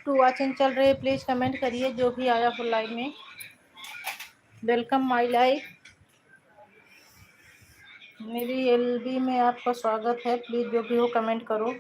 To watching चल रही है, प्लीज़ कमेंट करिए जो भी आया हो लाइव में। Welcome my live. मेरी एलबी में आपका स्वागत है। प्लीज़ जो भी हो कमेंट करो।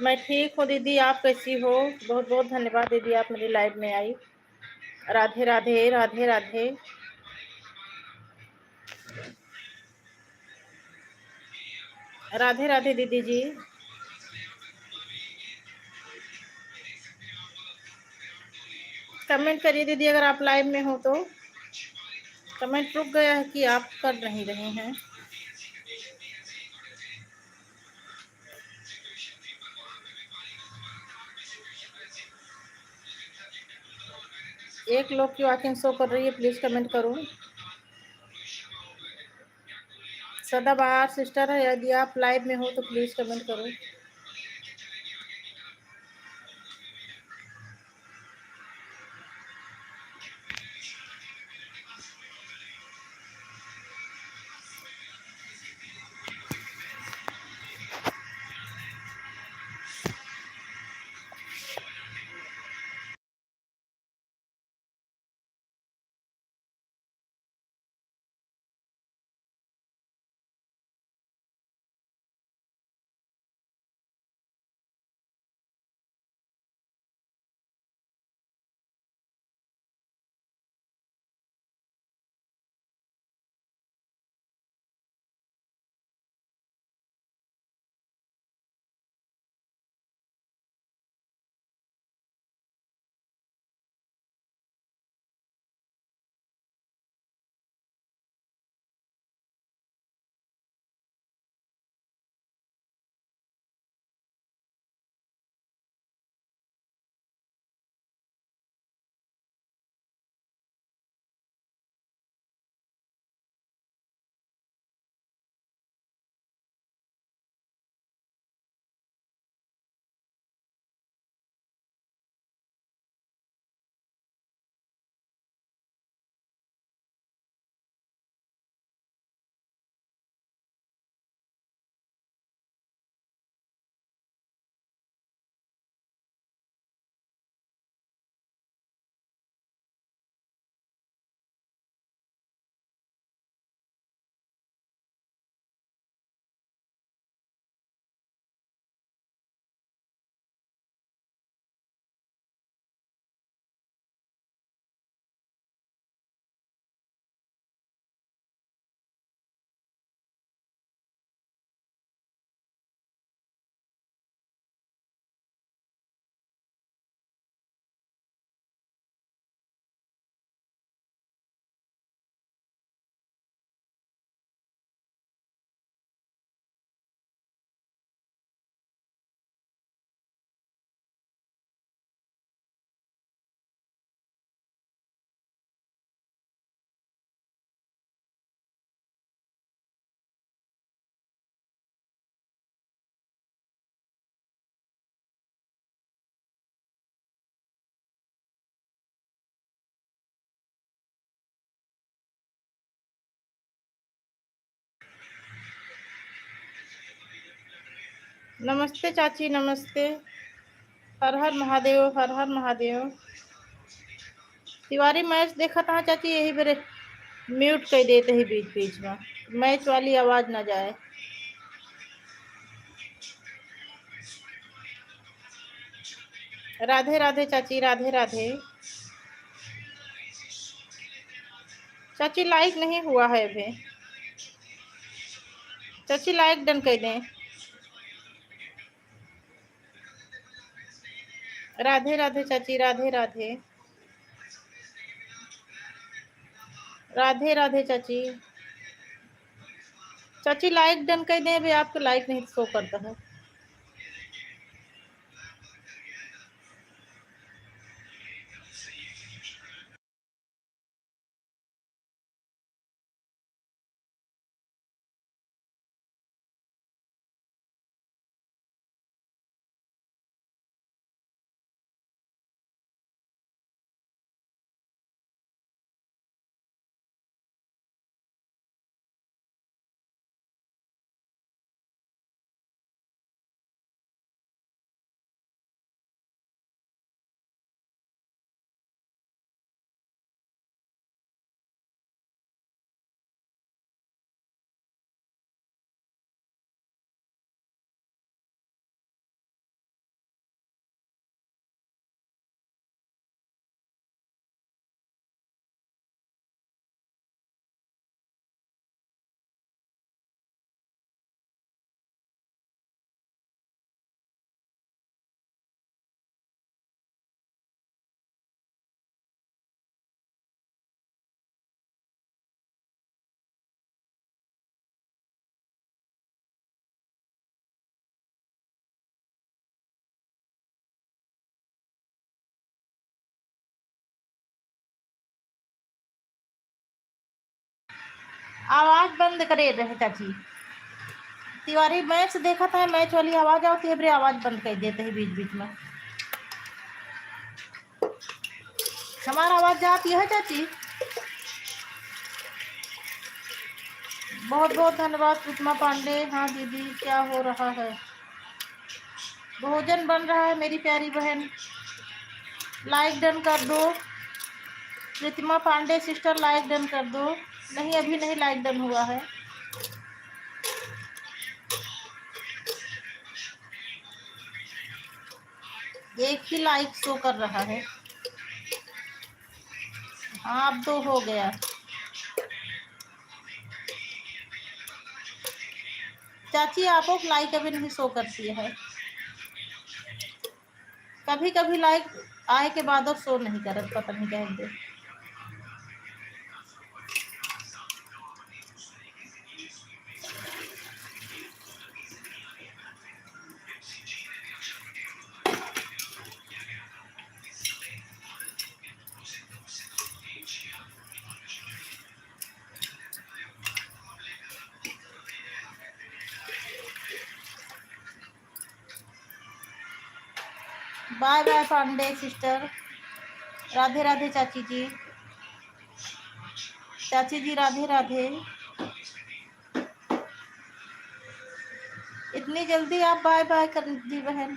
मैं ठीक हूँ दीदी, आप कैसी हो? बहुत बहुत धन्यवाद दीदी, आप मेरी लाइव में आई। राधे राधे राधे राधे। राधे राधे दीदी जी। कमेंट करिए दीदी अगर आप लाइव में हो तो। कमेंट रुक गया है कि आप कर नहीं रहे हैं। एक लोग की वॉचिंग शो कर रही है, प्लीज़ कमेंट करो। सदाबहार सिस्टर है, यदि आप लाइव में हो तो प्लीज़ कमेंट करो। नमस्ते चाची, नमस्ते। हर हर महादेव, हर हर महादेव। तिवारी मैच देखा था चाची, यही बेरे म्यूट कर देते ही बीच बीच में, मैच वाली आवाज ना जाए। राधे राधे चाची, राधे राधे। चाची लाइक नहीं हुआ है अभी, चाची लाइक डन कर दें। राधे राधे चाची, राधे राधे। राधे राधे चाची। चाची लाइक डन कर दें, अभी आपको लाइक नहीं शो करता है। आवाज बंद करे रहे चाची। तिवारी मैच देखा था, मैच वाली आवाज आती है, आवाज बंद कर देते हैं बीच बीच में। हमारा आवाज जाती है चाची। बहुत बहुत धन्यवाद सुषमा पांडे। हाँ दीदी, क्या हो रहा है? भोजन बन रहा है मेरी प्यारी बहन, लाइक डन कर दो। प्रतिमा पांडे सिस्टर लाइक डन कर दो। नहीं अभी नहीं लाइक डन हुआ है। एक ही लाइक शो कर रहा है। हाँ अब तो हो गया। चाची आपको लाइक अभी नहीं शो करती है, कभी कभी लाइक आए के बाद और शो नहीं कर, पता नहीं कहेंगे। Bye bye Pandey sister. Radhe Radhe चाची जी। चाची जी राधे राधे। इतनी जल्दी आप बाय बाय कर दी बहन?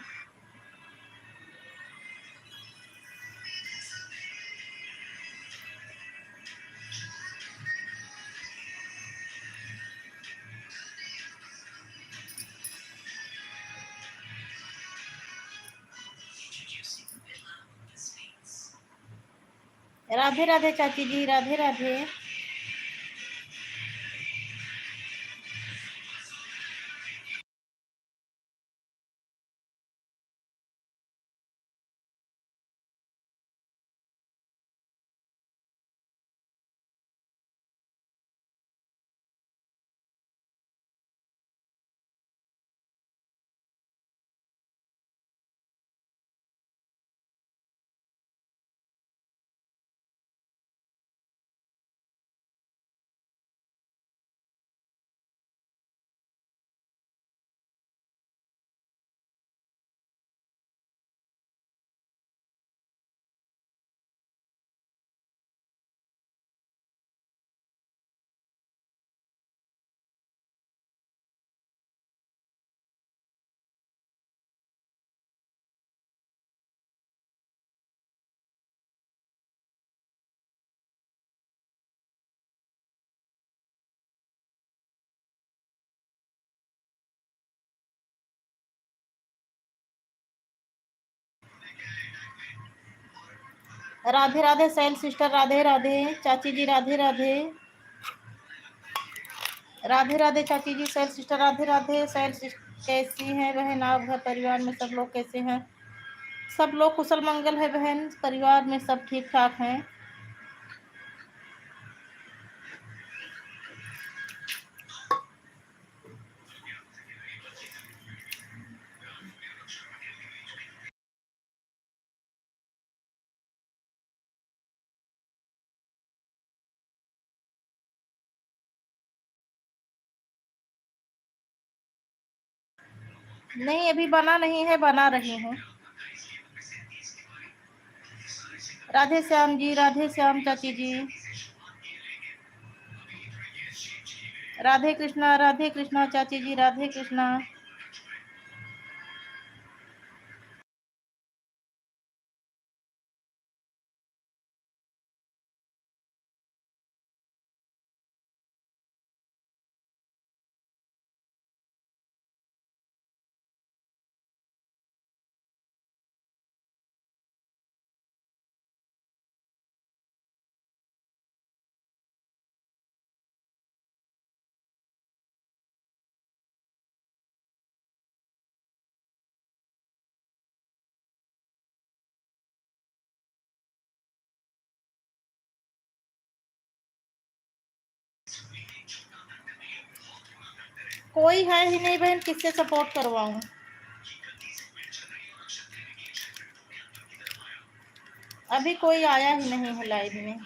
राधे राधे चाची जी, राधे राधे। राधे राधे सैल सिस्टर, राधे राधे चाची जी, राधे राधे। राधे राधे चाची जी, सैल सिस्टर, राधे राधे। सैल सिस्टर कैसी हैं बहन आप? घर परिवार में सब लोग कैसे हैं? सब लोग कुशल मंगल है बहन, परिवार में सब ठीक ठाक हैं। नहीं अभी बना नहीं है, बना रही हूँ। राधे श्याम जी, राधे श्याम चाची जी, राधे कृष्णा चाची जी, राधे कृष्णा। कोई है ही नहीं बहन, किससे सपोर्ट करवाऊं? अभी कोई आया ही नहीं है लाइव में।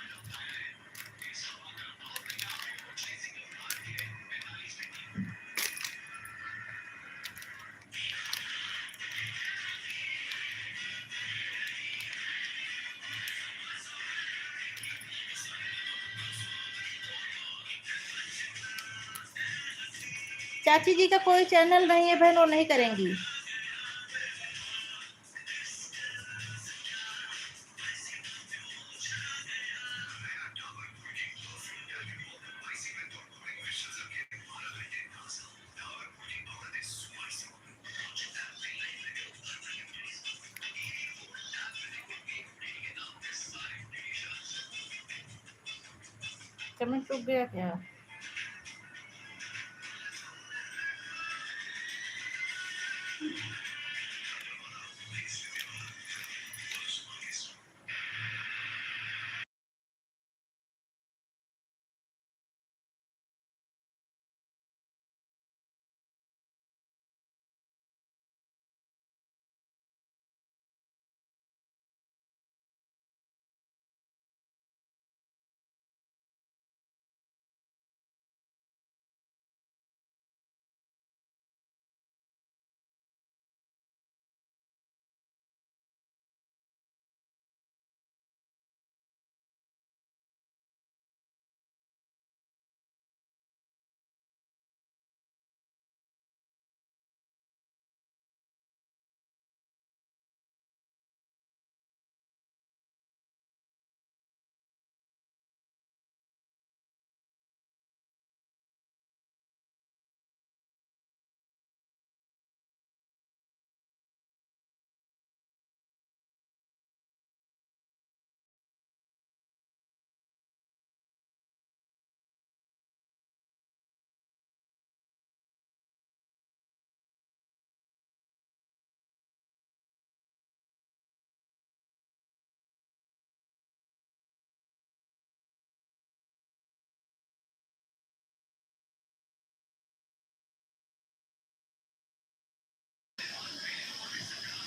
चाची जी का कोई चैनल नहीं है बहन, वो नहीं करेंगी। कमेंट रुक गया क्या?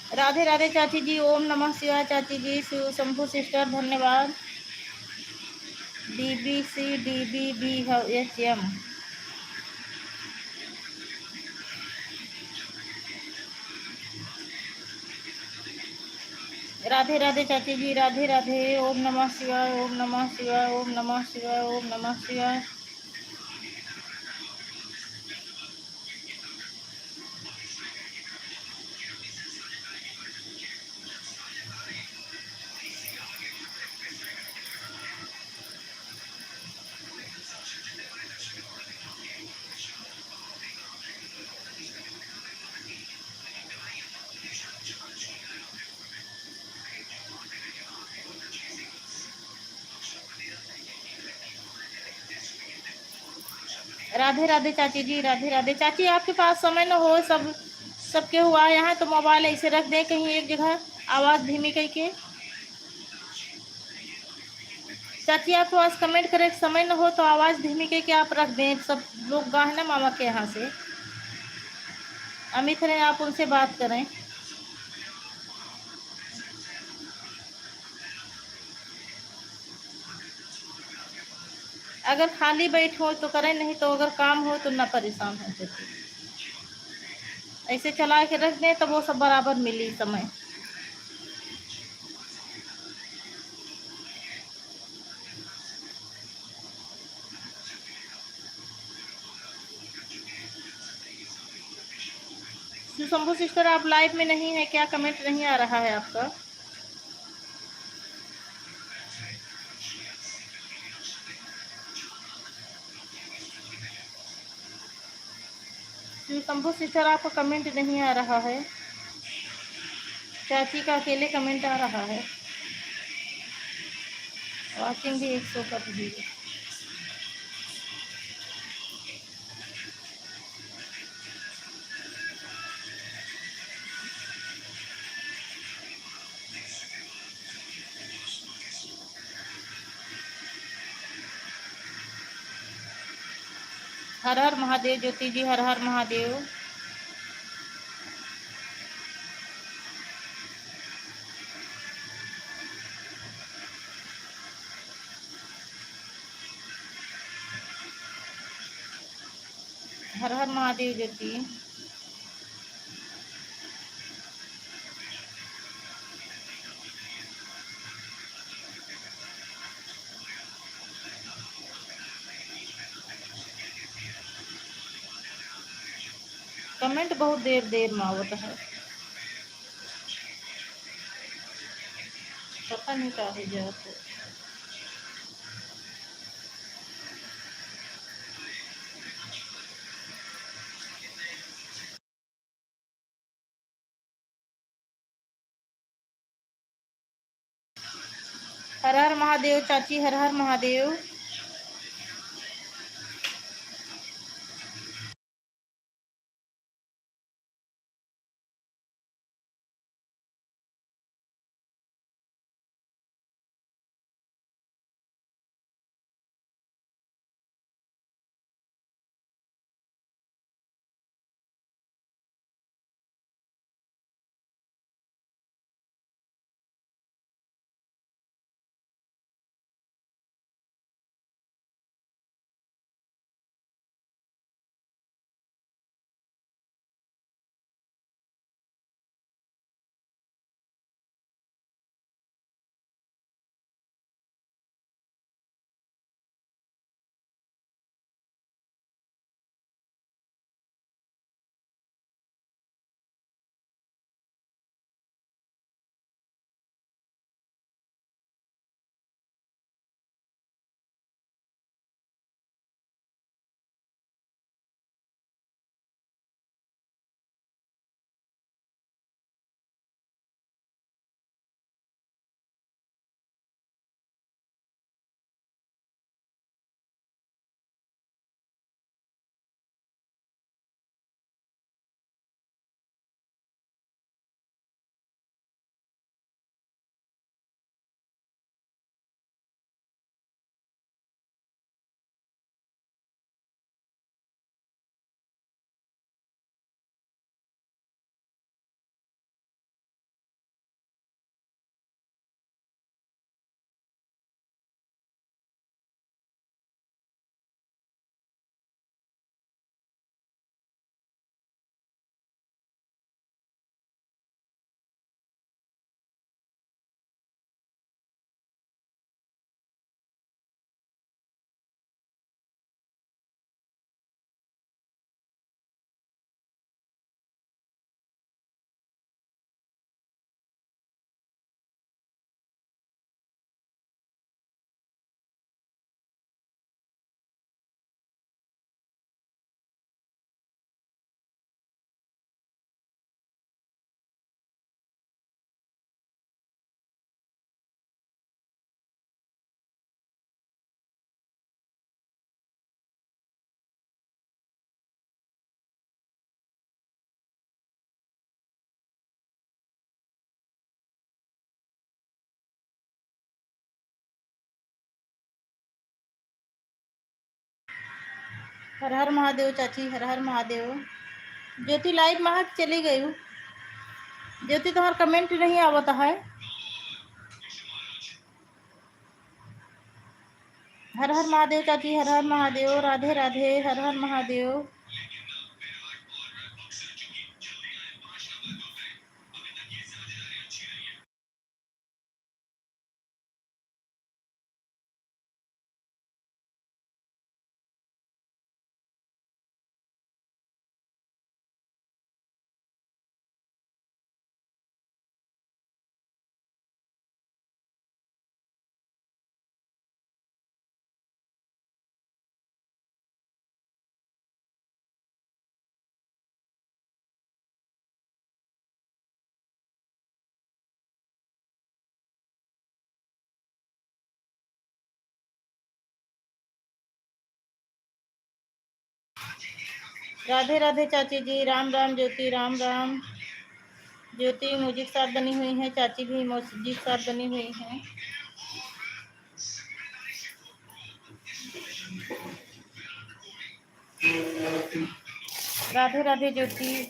राधे राधे चाची जी, ओम नमः शिवाय चाची जी, शिव शंभू सिस्टर धन्यवाद। DBCDBBHM। राधे राधे चाची जी, राधे राधे। ओम नमः शिवाय, ओम नमः शिवाय, ओम नमः शिवाय, ओम नमः शिवाय। राधे राधे चाची जी, राधे राधे चाची। आपके पास समय न हो, सबके हुआ यहाँ तो मोबाइल ऐसे रख दें कहीं एक जगह, आवाज़ धीमी करके। चाची आपके पास कमेंट करे समय न हो तो आवाज़ धीमी करके आप रख दें। सब लोग गा है ना मामा के यहाँ से, अमित रहे, आप उनसे बात करें। अगर खाली बैठ हो तो करें, नहीं तो अगर काम हो तो ना परेशान हो जाते। ऐसे चला के रख दें तो वो सब बराबर मिली समय। शंभू सिस्टर आप लाइव में नहीं है क्या? कमेंट नहीं आ रहा है आपका। शंभू सिस्टर आपका कमेंट नहीं आ रहा है। चाची का अकेले कमेंट आ रहा है। वॉचिंग भी 100 कर दीजिए। हर हर महादेव ज्योति जी, हर हर महादेव। हर हर महादेव ज्योति। कमेंट बहुत देर देर में आवत है, पता नहीं क्या है जाते। हर हर महादेव चाची, हर हर महादेव। हर हर महादेव चाची, हर हर महादेव। ज्योति लाइव महक चली गई हूँ। ज्योति तुम्हारा कमेंट नहीं आवता है। हर हर महादेव चाची, हर हर महादेव। राधे राधे, हर हर महादेव। राधे राधे चाची जी, राम राम ज्योति, राम राम। ज्योति म्यूजिक साथ बनी हुई है, चाची भी म्यूजिक साथ बनी हुई है। राधे राधे ज्योति,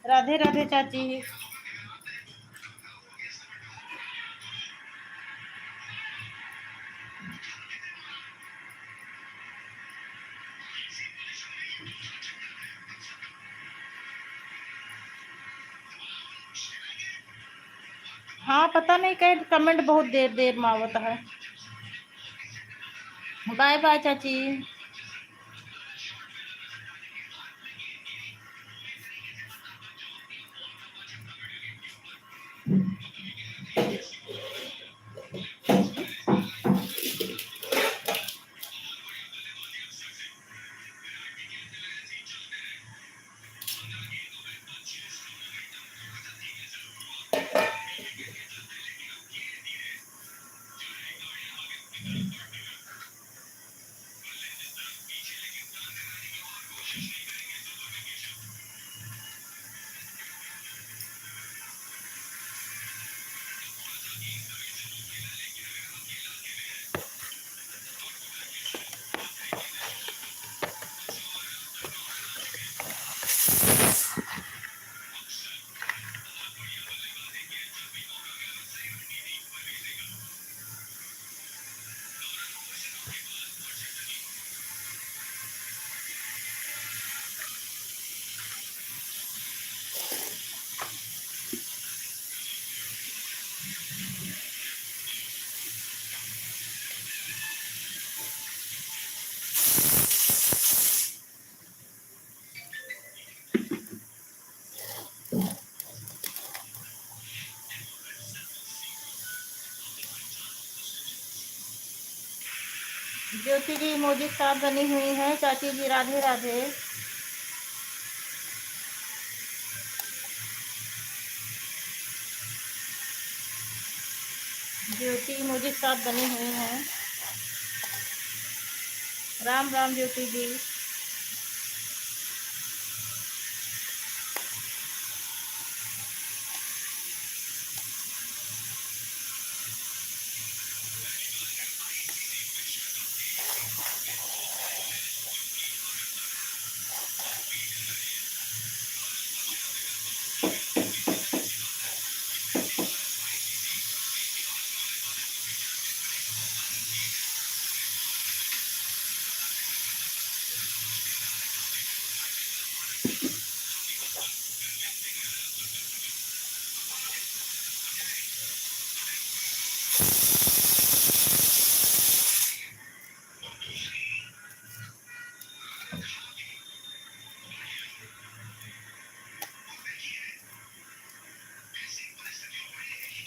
राधे राधे चाची। हाँ पता नहीं कहीं कमेंट बहुत देर देर में आवता है। बाय बाय चाची। ज्योति जी म्यूजिक साथ बनी हुई है, चाची जी राधे राधे। ज्योति म्यूजिक साथ बनी हुई है। राम राम ज्योति जी।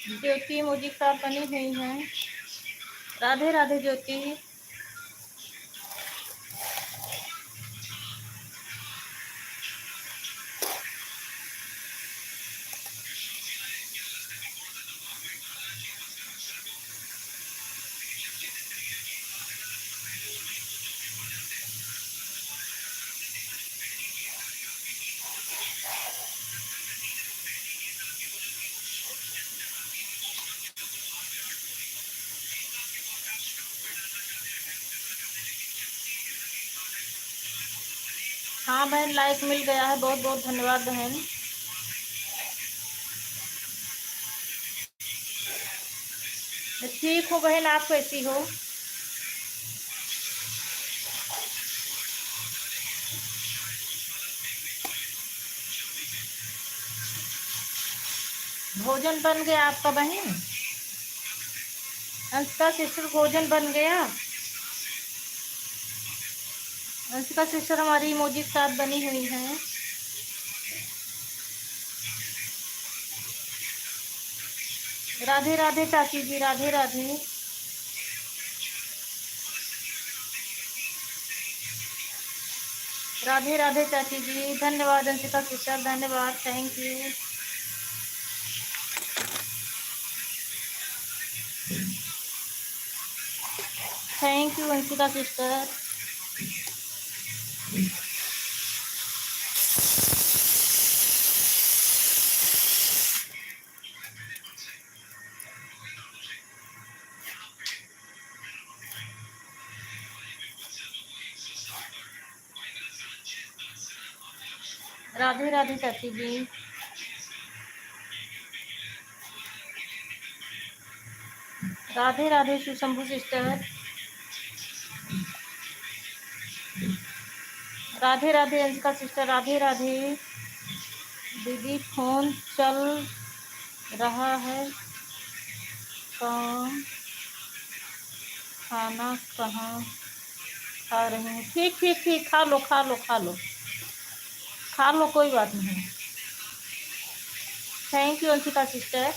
ज्योति म्यूजिक साथ बनी हुई है। राधे राधे ज्योति। हाँ बहन, लाइक मिल गया है, बहुत बहुत धन्यवाद बहन। ठीक हो बहन, आप कैसी हो? भोजन बन गया आपका बहन? अंशिका सिस्टर, भोजन बन गया? अंशिका सिस्टर हमारी इमोजी के साथ बनी हुई है। राधे राधे चाची जी, राधे राधे। राधे राधे चाची जी, धन्यवाद अंशिका सिस्टर, धन्यवाद, thank you. Thank you Anshika sister. Radhe Radhe चाची जी। राधे राधे सुशंभु सिस्टर। राधे राधे अंशिका सिस्टर, राधे राधे। दीदी फोन चल रहा है, काम खाना कहाँ खा रहे हैं? ठीक ठीक ठीक, खा लो खा लो खा लो खा लो, कोई बात नहीं। Thank you Anshika sister,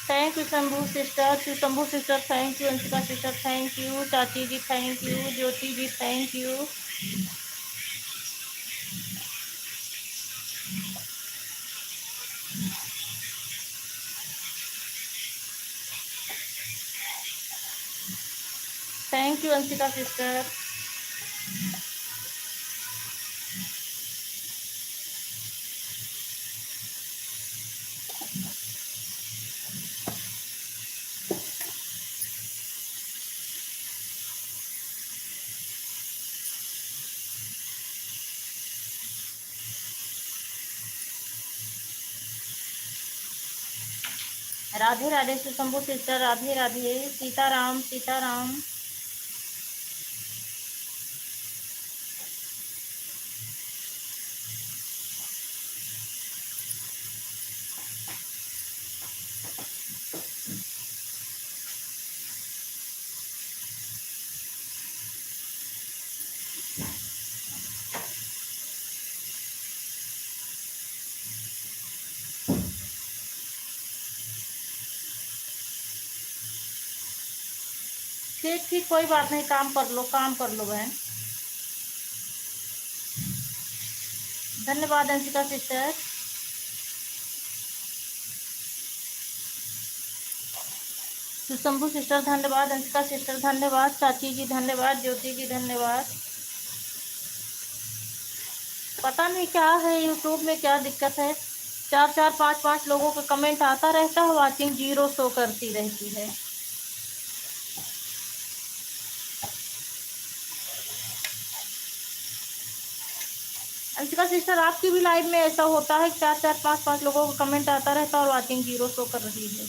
thank you Shambhu sister, Shambhu sister, thank you Anshika sister, thank you चाची जी, thank you Jyoti ji, thank you. Thank you Anshika sister. Radhe Radhe Sushambhu sister, Radhe Radhe. Sitaram Sitaram. ठीक ठीक, कोई बात नहीं, काम कर लो, काम कर लो बहन। धन्यवाद अंशिका सिस्टर। सुशंभु सिस्टर धन्यवाद, अंशिका सिस्टर धन्यवाद, चाची जी धन्यवाद, ज्योति जी धन्यवाद। पता नहीं क्या है यूट्यूब में, क्या दिक्कत है, 4 4 5 5 लोगों का कमेंट आता रहता है, वाचिंग 0 शो करती रहती है। अंशिका सिस्टर, आपकी भी लाइव में ऐसा होता है, 4 4 5 5 लोगों का कमेंट आता रहता है और वाचिंग 0 शो कर रही है?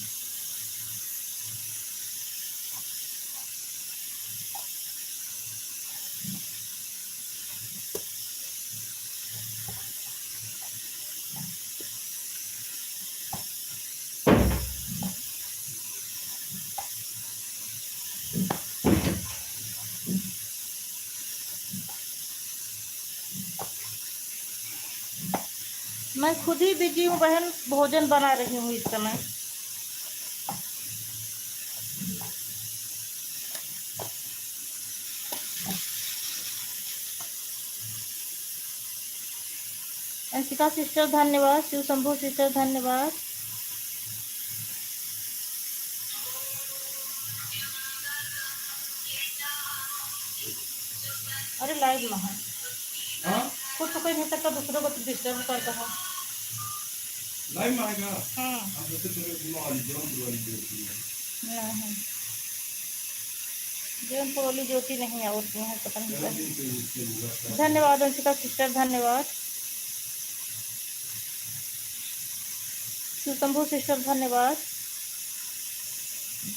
मैं खुद ही बिजी हूँ बहन, भोजन बना रही हूँ इस समय। अंशिका सिस्टर धन्यवाद, शिव शंभू सिस्टर धन्यवाद। अरे लाइव में है, खुद तो कोई नहीं सकता, दूसरों को डिस्टर्ब कर रहा। लाइव में आएगा। हाँ नहीं। जौनपुर वाली ज्योति नहीं होती हैं, पता नहीं। धन्यवाद अंशिका सिस्टर, धन्यवाद। शिव शंभू सिस्टर धन्यवाद,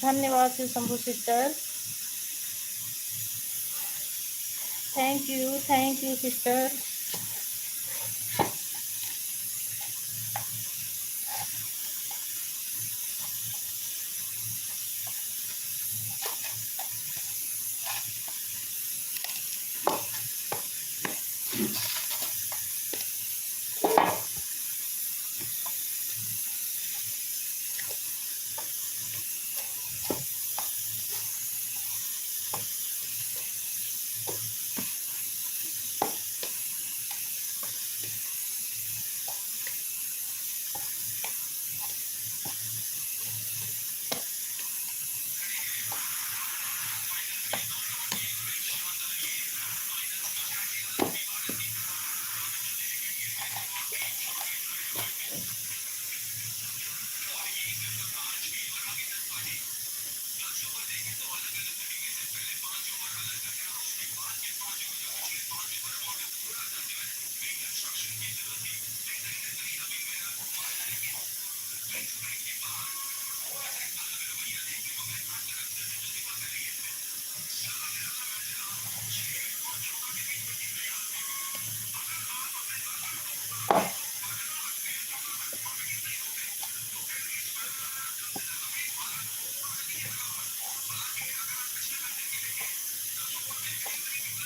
धन्यवाद Shiv Shambhu sister, thank you sister.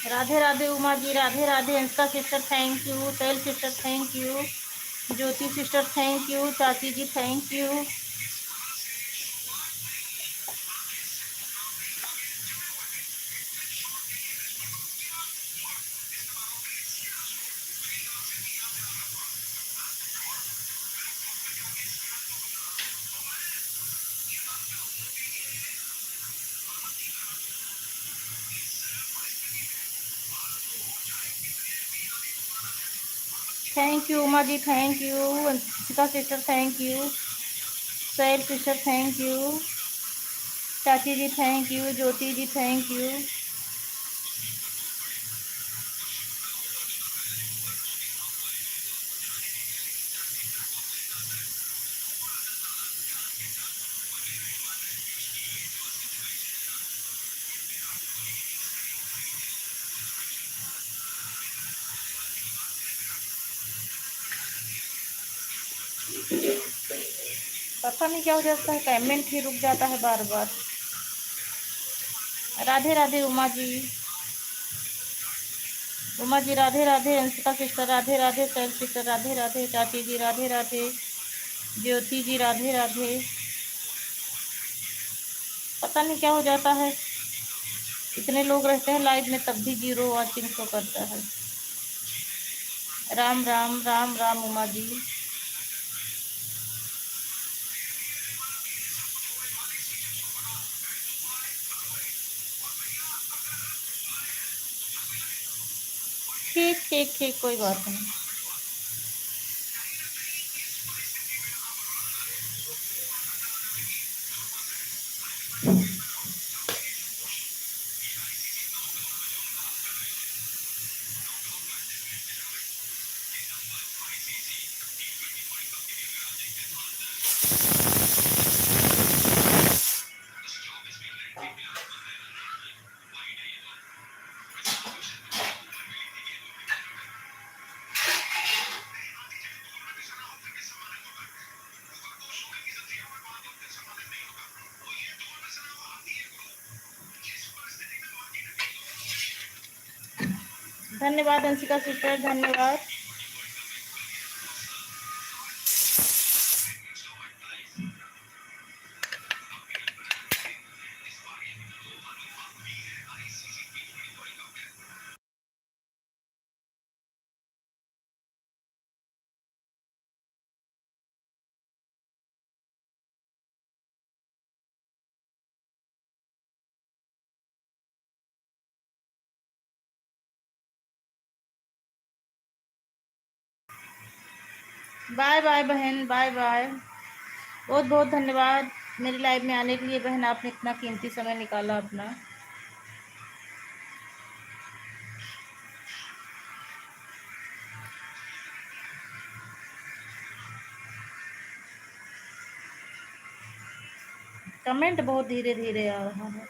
Radhe Radhe Uma ji, Radhe Radhe Anshika sister thank you, तैल sister thank you, Jyoti sister thank you, चाची जी thank you. Thank you Uma ji, thank you Anshika sister, thank you सैल सिस्टर, थैंक यू चाची जी, thank you Jyoti ji, thank you. पता नहीं क्या हो जाता है, पेमेंट ही रुक जाता है बार बार। राधे राधे उमा जी, उमा जी राधे राधे, अंशिका सिस्टर राधे राधे, सैल सिस्टर राधे राधे, चाची जी राधे राधे, ज्योति जी राधे राधे। पता नहीं क्या हो जाता है, इतने लोग रहते हैं लाइव में तब भी 0 वॉचिंग शो करता है। राम राम राम राम उमा जी। ठीक ठीक ठीक, कोई बात नहीं। धन्यवाद अंशिका सिस्टर, धन्यवाद। बाय बाय बहन, बाय बाय। बहुत बहुत धन्यवाद मेरी लाइव में आने के लिए बहन, आपने इतना कीमती समय निकाला अपना। कमेंट बहुत धीरे धीरे आ रहा है।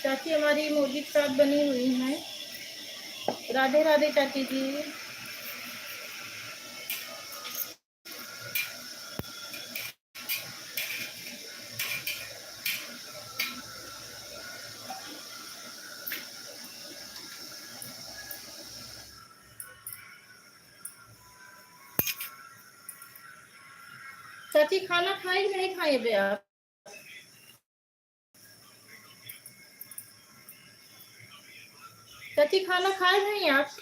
चाची हमारी मुर्गी के साथ बनी हुई है। राधे राधे चाची जी। चाची खाना खाए कि नहीं खाए बे आप? चाची खाना खाए नहीं आप?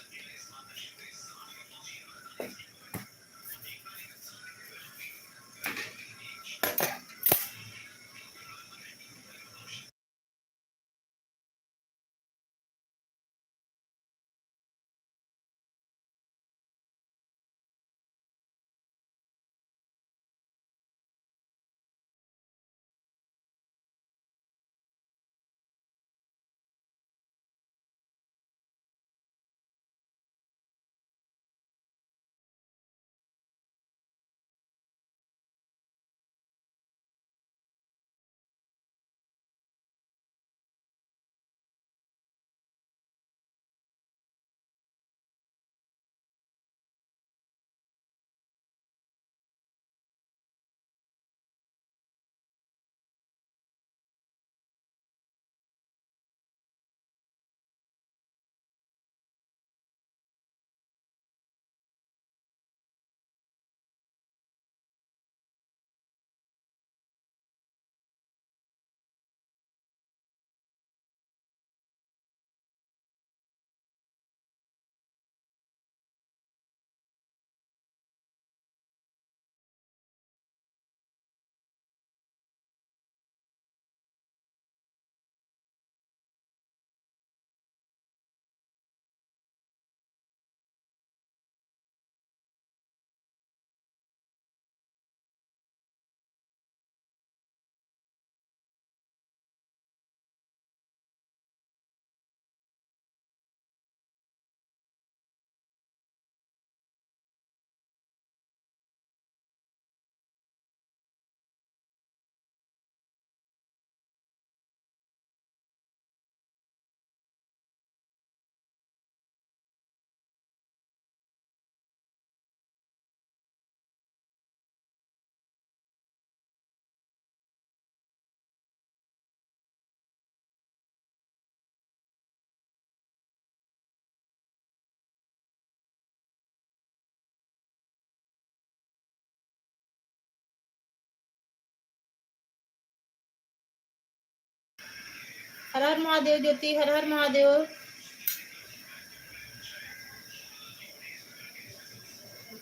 हर हर महादेव ज्योति, हर हर महादेव।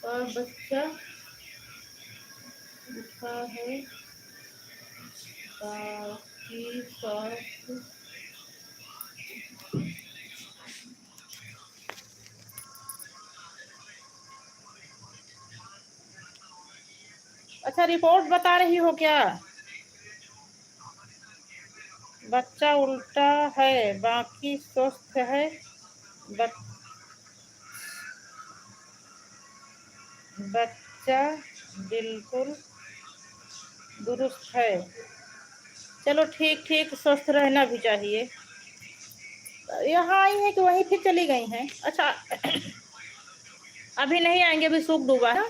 और बच्चा उठा है बाकी सब। अच्छा, रिपोर्ट बता रही हो क्या? बच्चा उल्टा है बाकी स्वस्थ है। बच्चा बिल्कुल दुरुस्त है। चलो ठीक ठीक, स्वस्थ रहना भी चाहिए। यहाँ आई है कि वहीं फिर चली गई हैं? अच्छा, अभी नहीं आएंगे, अभी सूख डूबा है।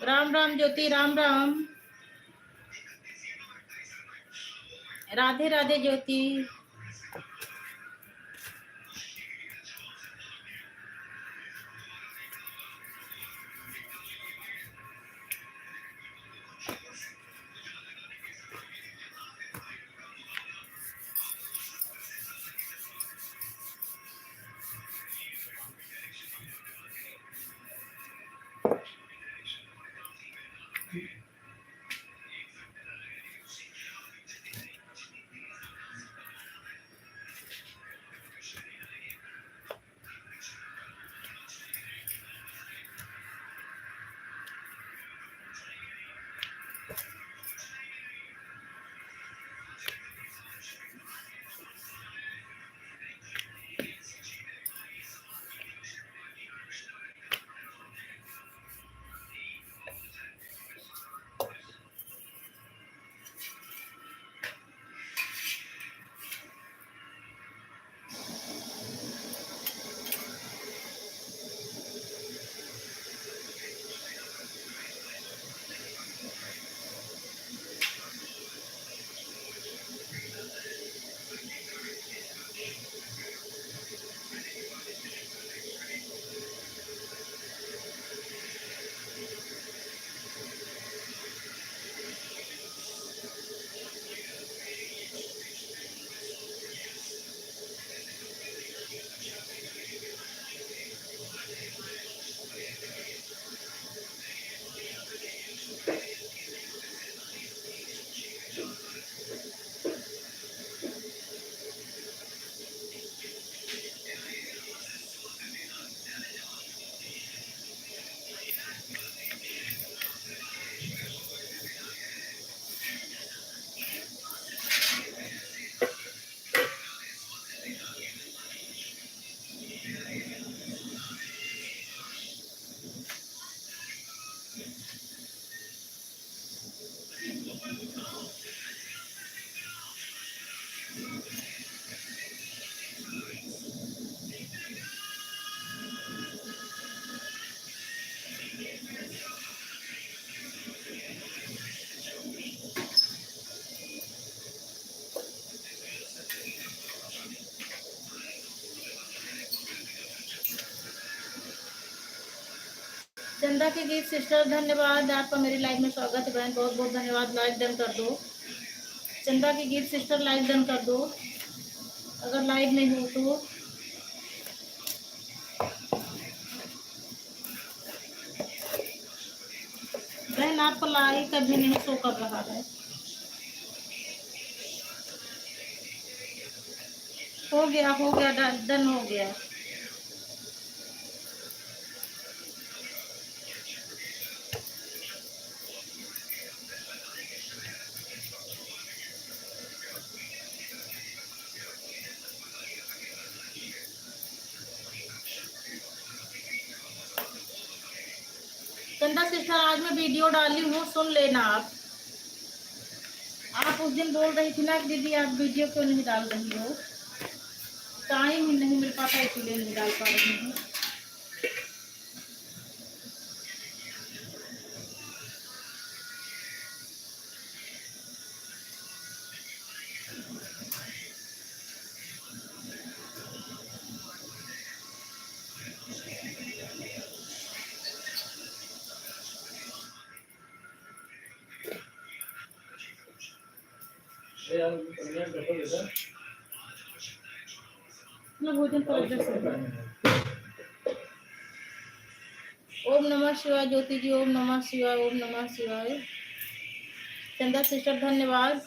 राम राम ज्योति, राम राम। राधे राधे ज्योति। चंदा की गीत सिस्टर धन्यवाद, आपका मेरी लाइफ में स्वागत है बहन, बहुत बहुत धन्यवाद। लाइक डन कर दो। चंदा की गीत सिस्टर लाइक डन कर दो अगर लाइव में हो तो। बहन आपको लाइक कभी नहीं शो कर रहा है। हो गया डन हो गया। चंदा सिस्टर आज मैं वीडियो डाली हूँ, सुन लेना आप उस दिन बोल रही थी ना कि दीदी आप वीडियो क्यों नहीं डाल रही हो, टाइम ही नहीं मिल पाता इसलिए नहीं डाल पा रही हूँ। भोजन ओम नमः शिवाय ज्योति जी, ओम नमः शिवाय, ओम नमः शिवाय। चंदा सिस्टर धन्यवाद।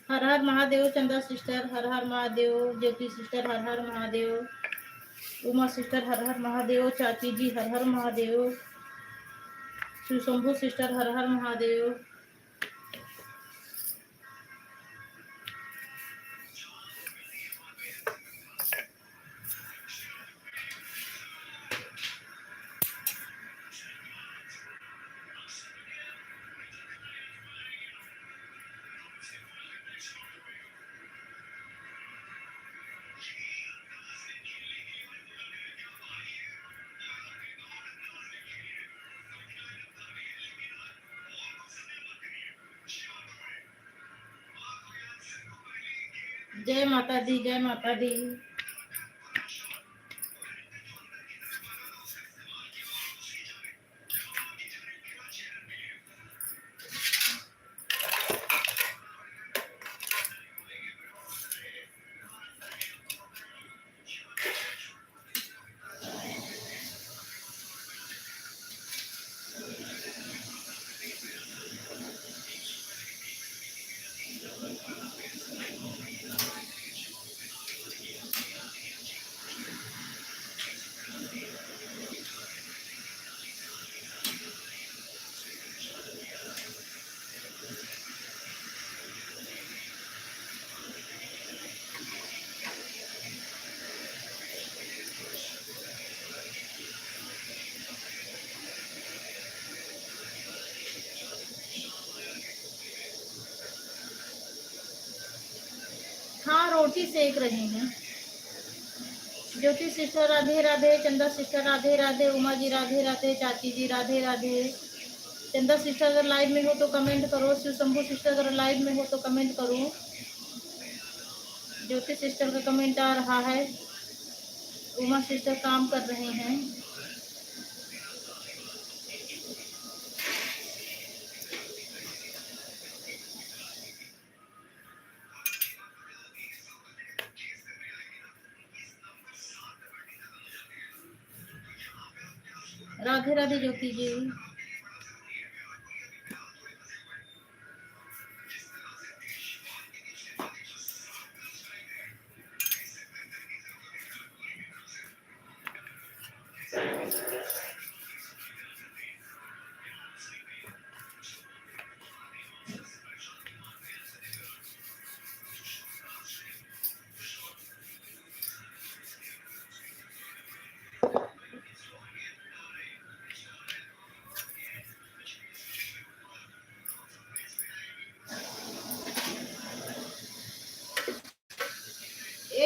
हर हर महादेव चंदा सिस्टर, हर हर महादेव ज्योति सिस्टर, हर हर महादेव उमा सिस्टर, हर हर महादेव चाची जी, हर हर महादेव शिवशंभु सिस्टर, हर हर महादेव। जय माता दी, जय माता दी। हाँ रोटी सेक रही हैं। ज्योति सिस्टर राधे राधे, चंदा सिस्टर राधे राधे, उमा जी राधे राधे, चाची जी राधे राधे। चंदा सिस्टर अगर लाइव में हो तो कमेंट करो, शिव शंभू सिस्टर अगर लाइव में हो तो कमेंट करो। ज्योति सिस्टर का कमेंट आ रहा है, उमा सिस्टर काम कर रहे हैं। राधे राधे ज्योति जी।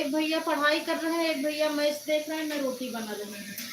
एक भैया पढ़ाई कर रहे हैं, एक भैया मैच देख रहे हैं, मैं रोटी बना रही हूँ।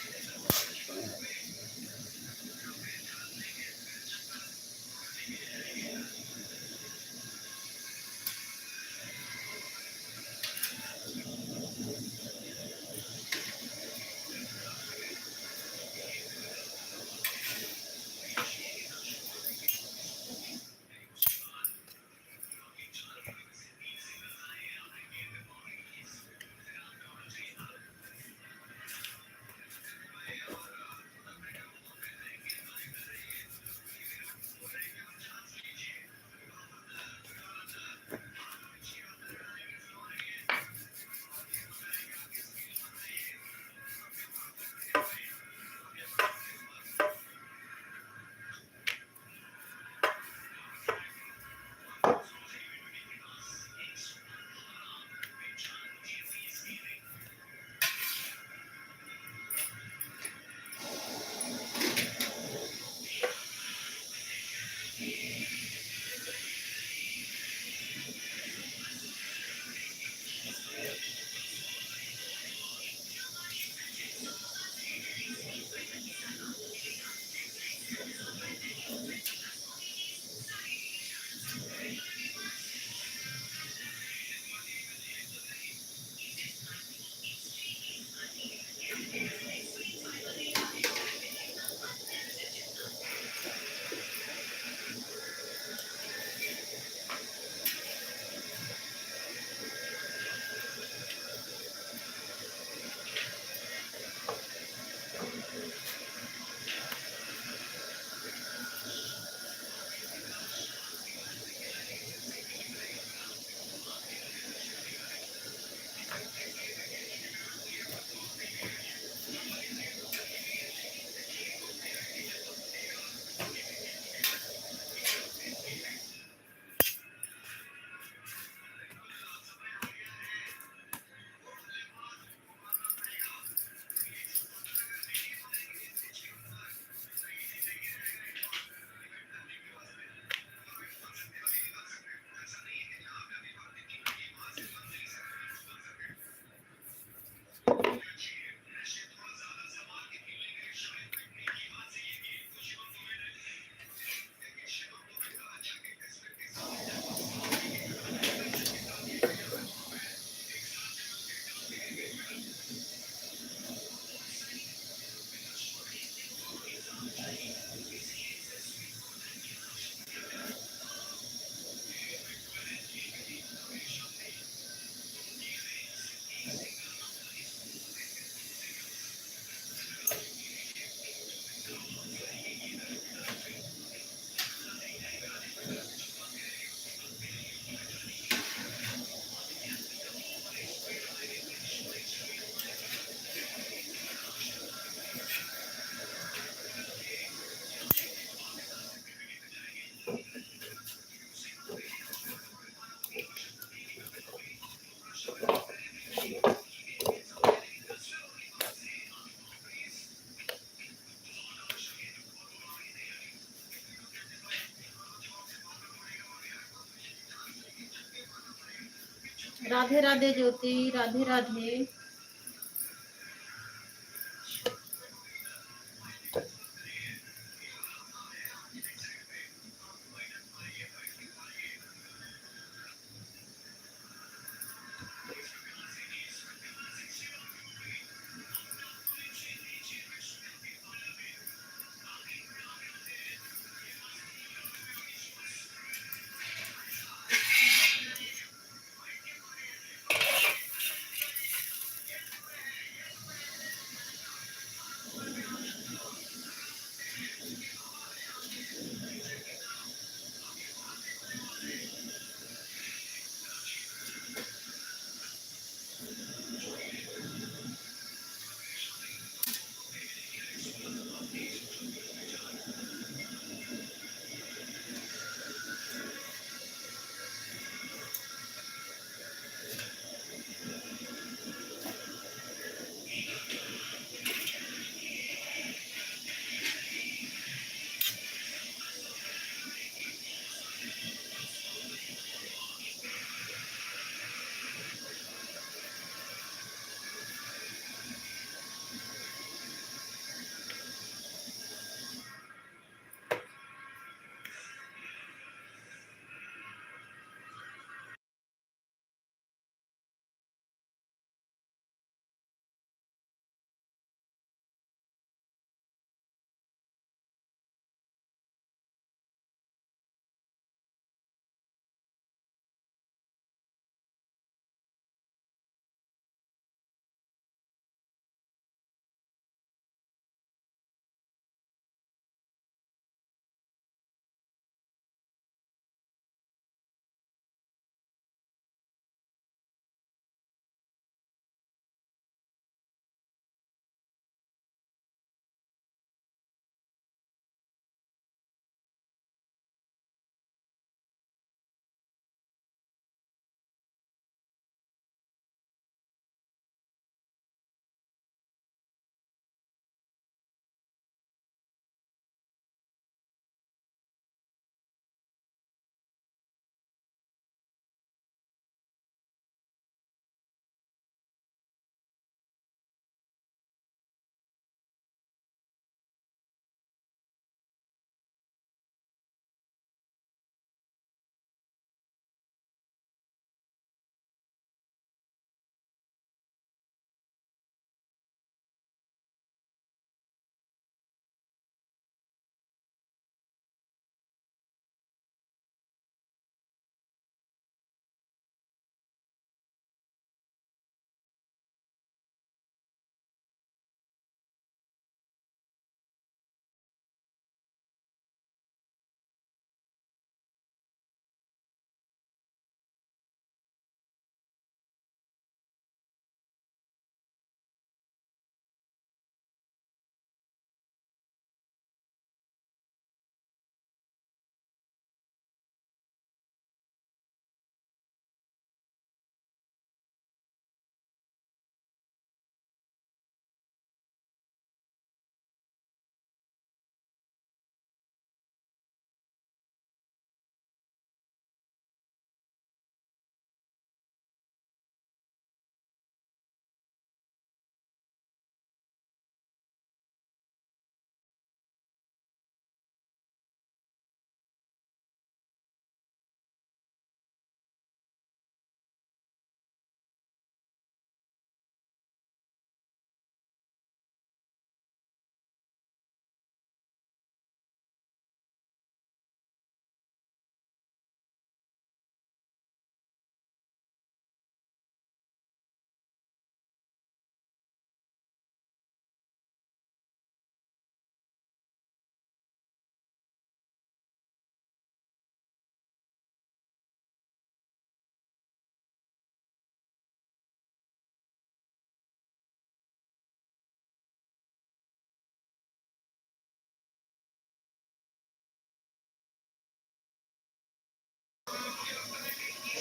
राधे राधे ज्योति, राधे राधे।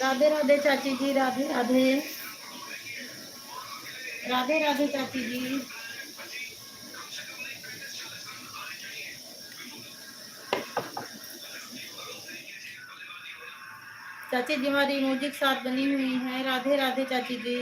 राधे राधे चाची जी, राधे राधे। राधे राधे चाची जी। चाची जी हमारी म्यूजिक साथ बनी हुई है। राधे राधे चाची जी।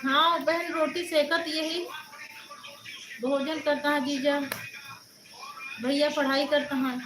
हाँ बहन, रोटी सेकत यही भोजन करता है जीजा। भैया पढ़ाई करता है।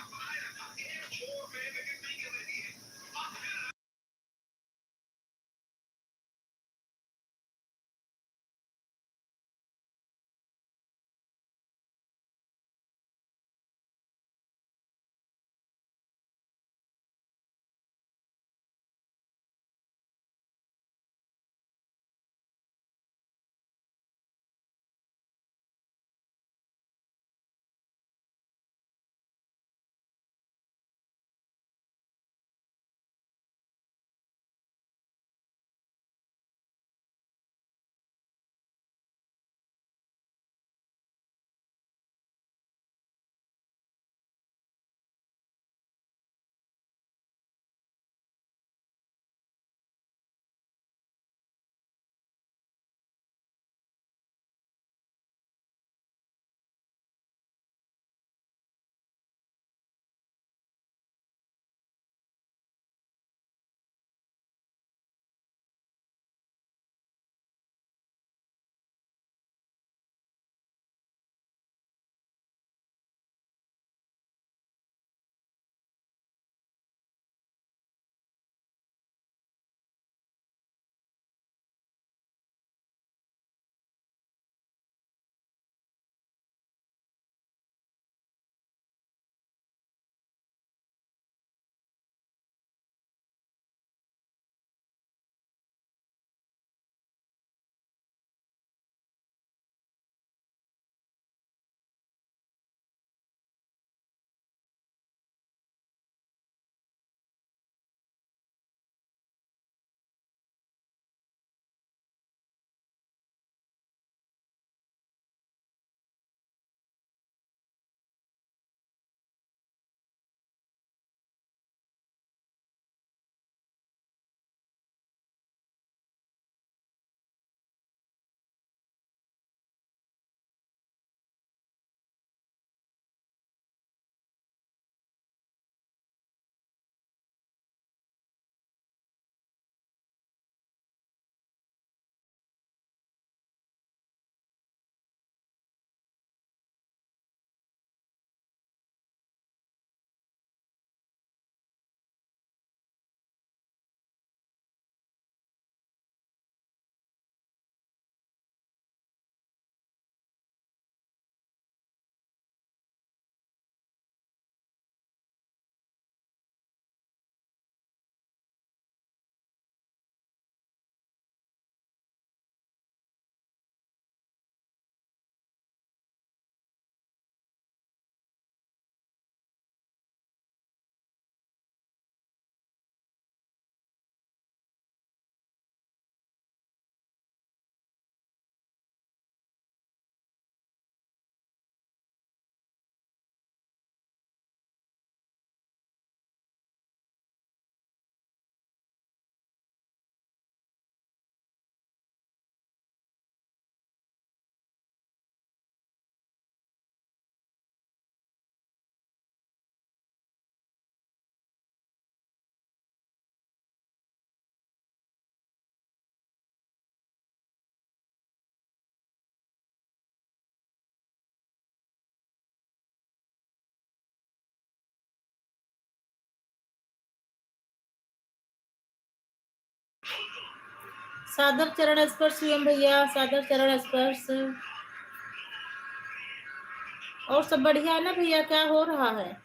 सादर चरण स्पर्श सीएम भैया, सादर चरण स्पर्श। और सब बढ़िया है ना भैया, क्या हो रहा है?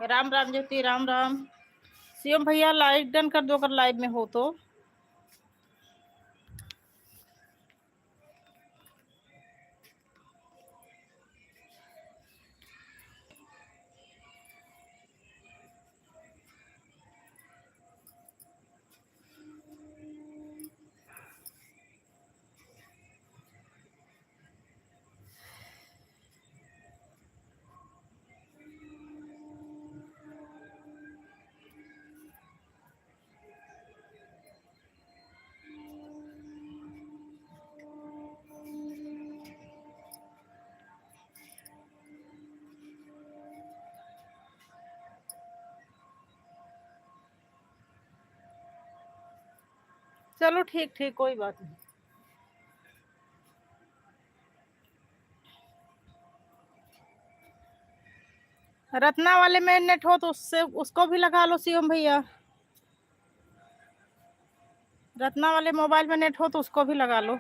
राम राम ज्योति, राम राम। सीएम भैया लाइक डन कर दो अगर लाइव में हो तो। चलो ठीक ठीक, कोई बात नहीं। रत्ना वाले में नेट हो तो उससे उसको भी लगा लो सीएम भैया। रत्ना वाले मोबाइल में नेट हो तो उसको भी लगा लो।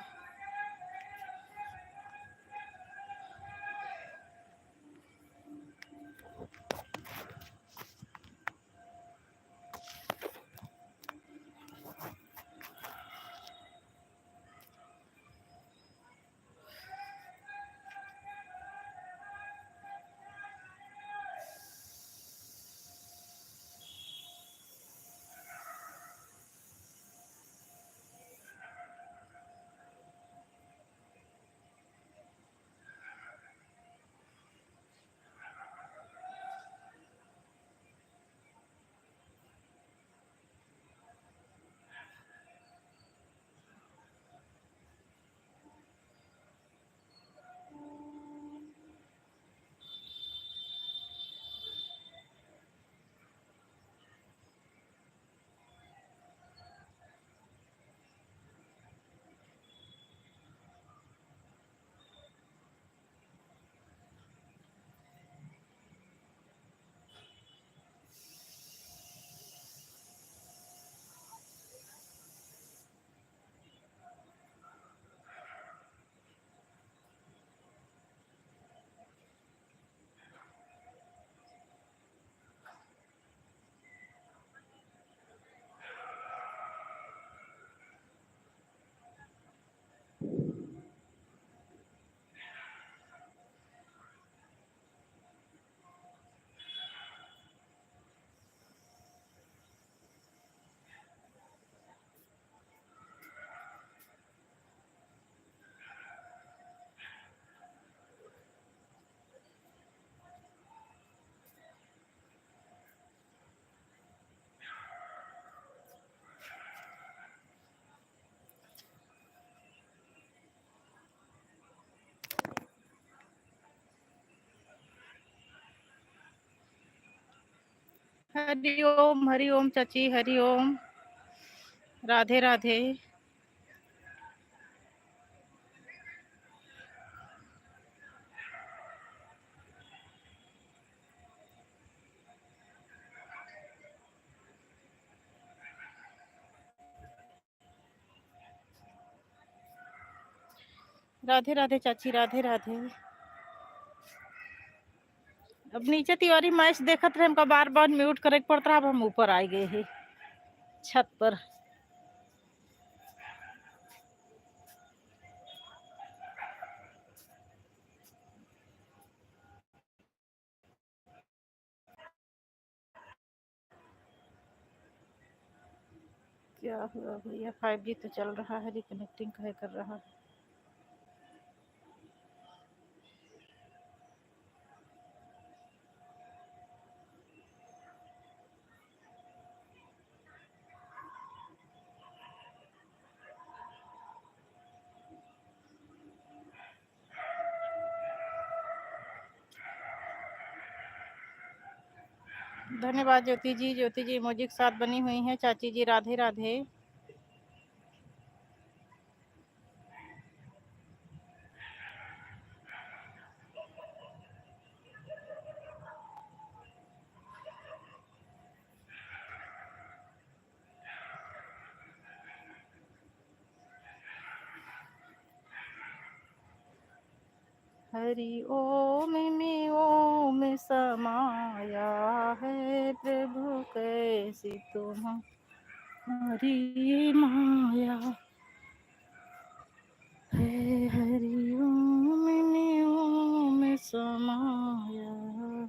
हरि ओम चाची, हरि ओम, राधे राधे। राधे राधे चाची, राधे राधे। अब नीचे तिवारी मैच देखत रहे, हमका बार बार म्यूट करे पड़ता है। अब हम ऊपर आ गए हैं छत पर। क्या हुआ भैया? 5G तो चल रहा है, रिकनेक्टिंग कहे कर रहा है। धन्यवाद ज्योति जी। ज्योति जी इमोजी के साथ बनी हुई हैं। चाची जी राधे राधे। हरि ओम में ओम समाया है, प्रभु कैसी तुम्हारी माया है। हरि ओम में ओम समाया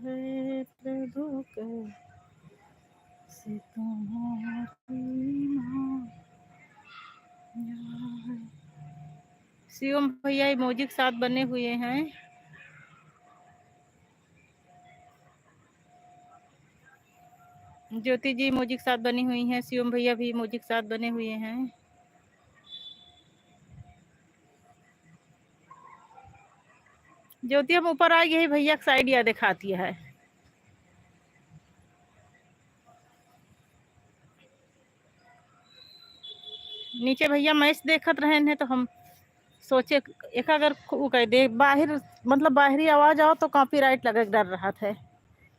है, प्रभु कैसी तुम्हारी माया है। शिवम भैया इमोजी के साथ बने हुए हैं। ज्योति जी इमोजी के साथ बनी हुई हैं। शिवम भैया भी इमोजी के साथ बने हुए हैं। ज्योति हम ऊपर आ गए, भैया का साइड या दिखाती है। नीचे भैया मैच देखत रहे हैं, तो हम सोचे एक अगर कह दे बाहर, मतलब बाहरी आवाज आओ तो कॉपीराइट लगे डर रहा था।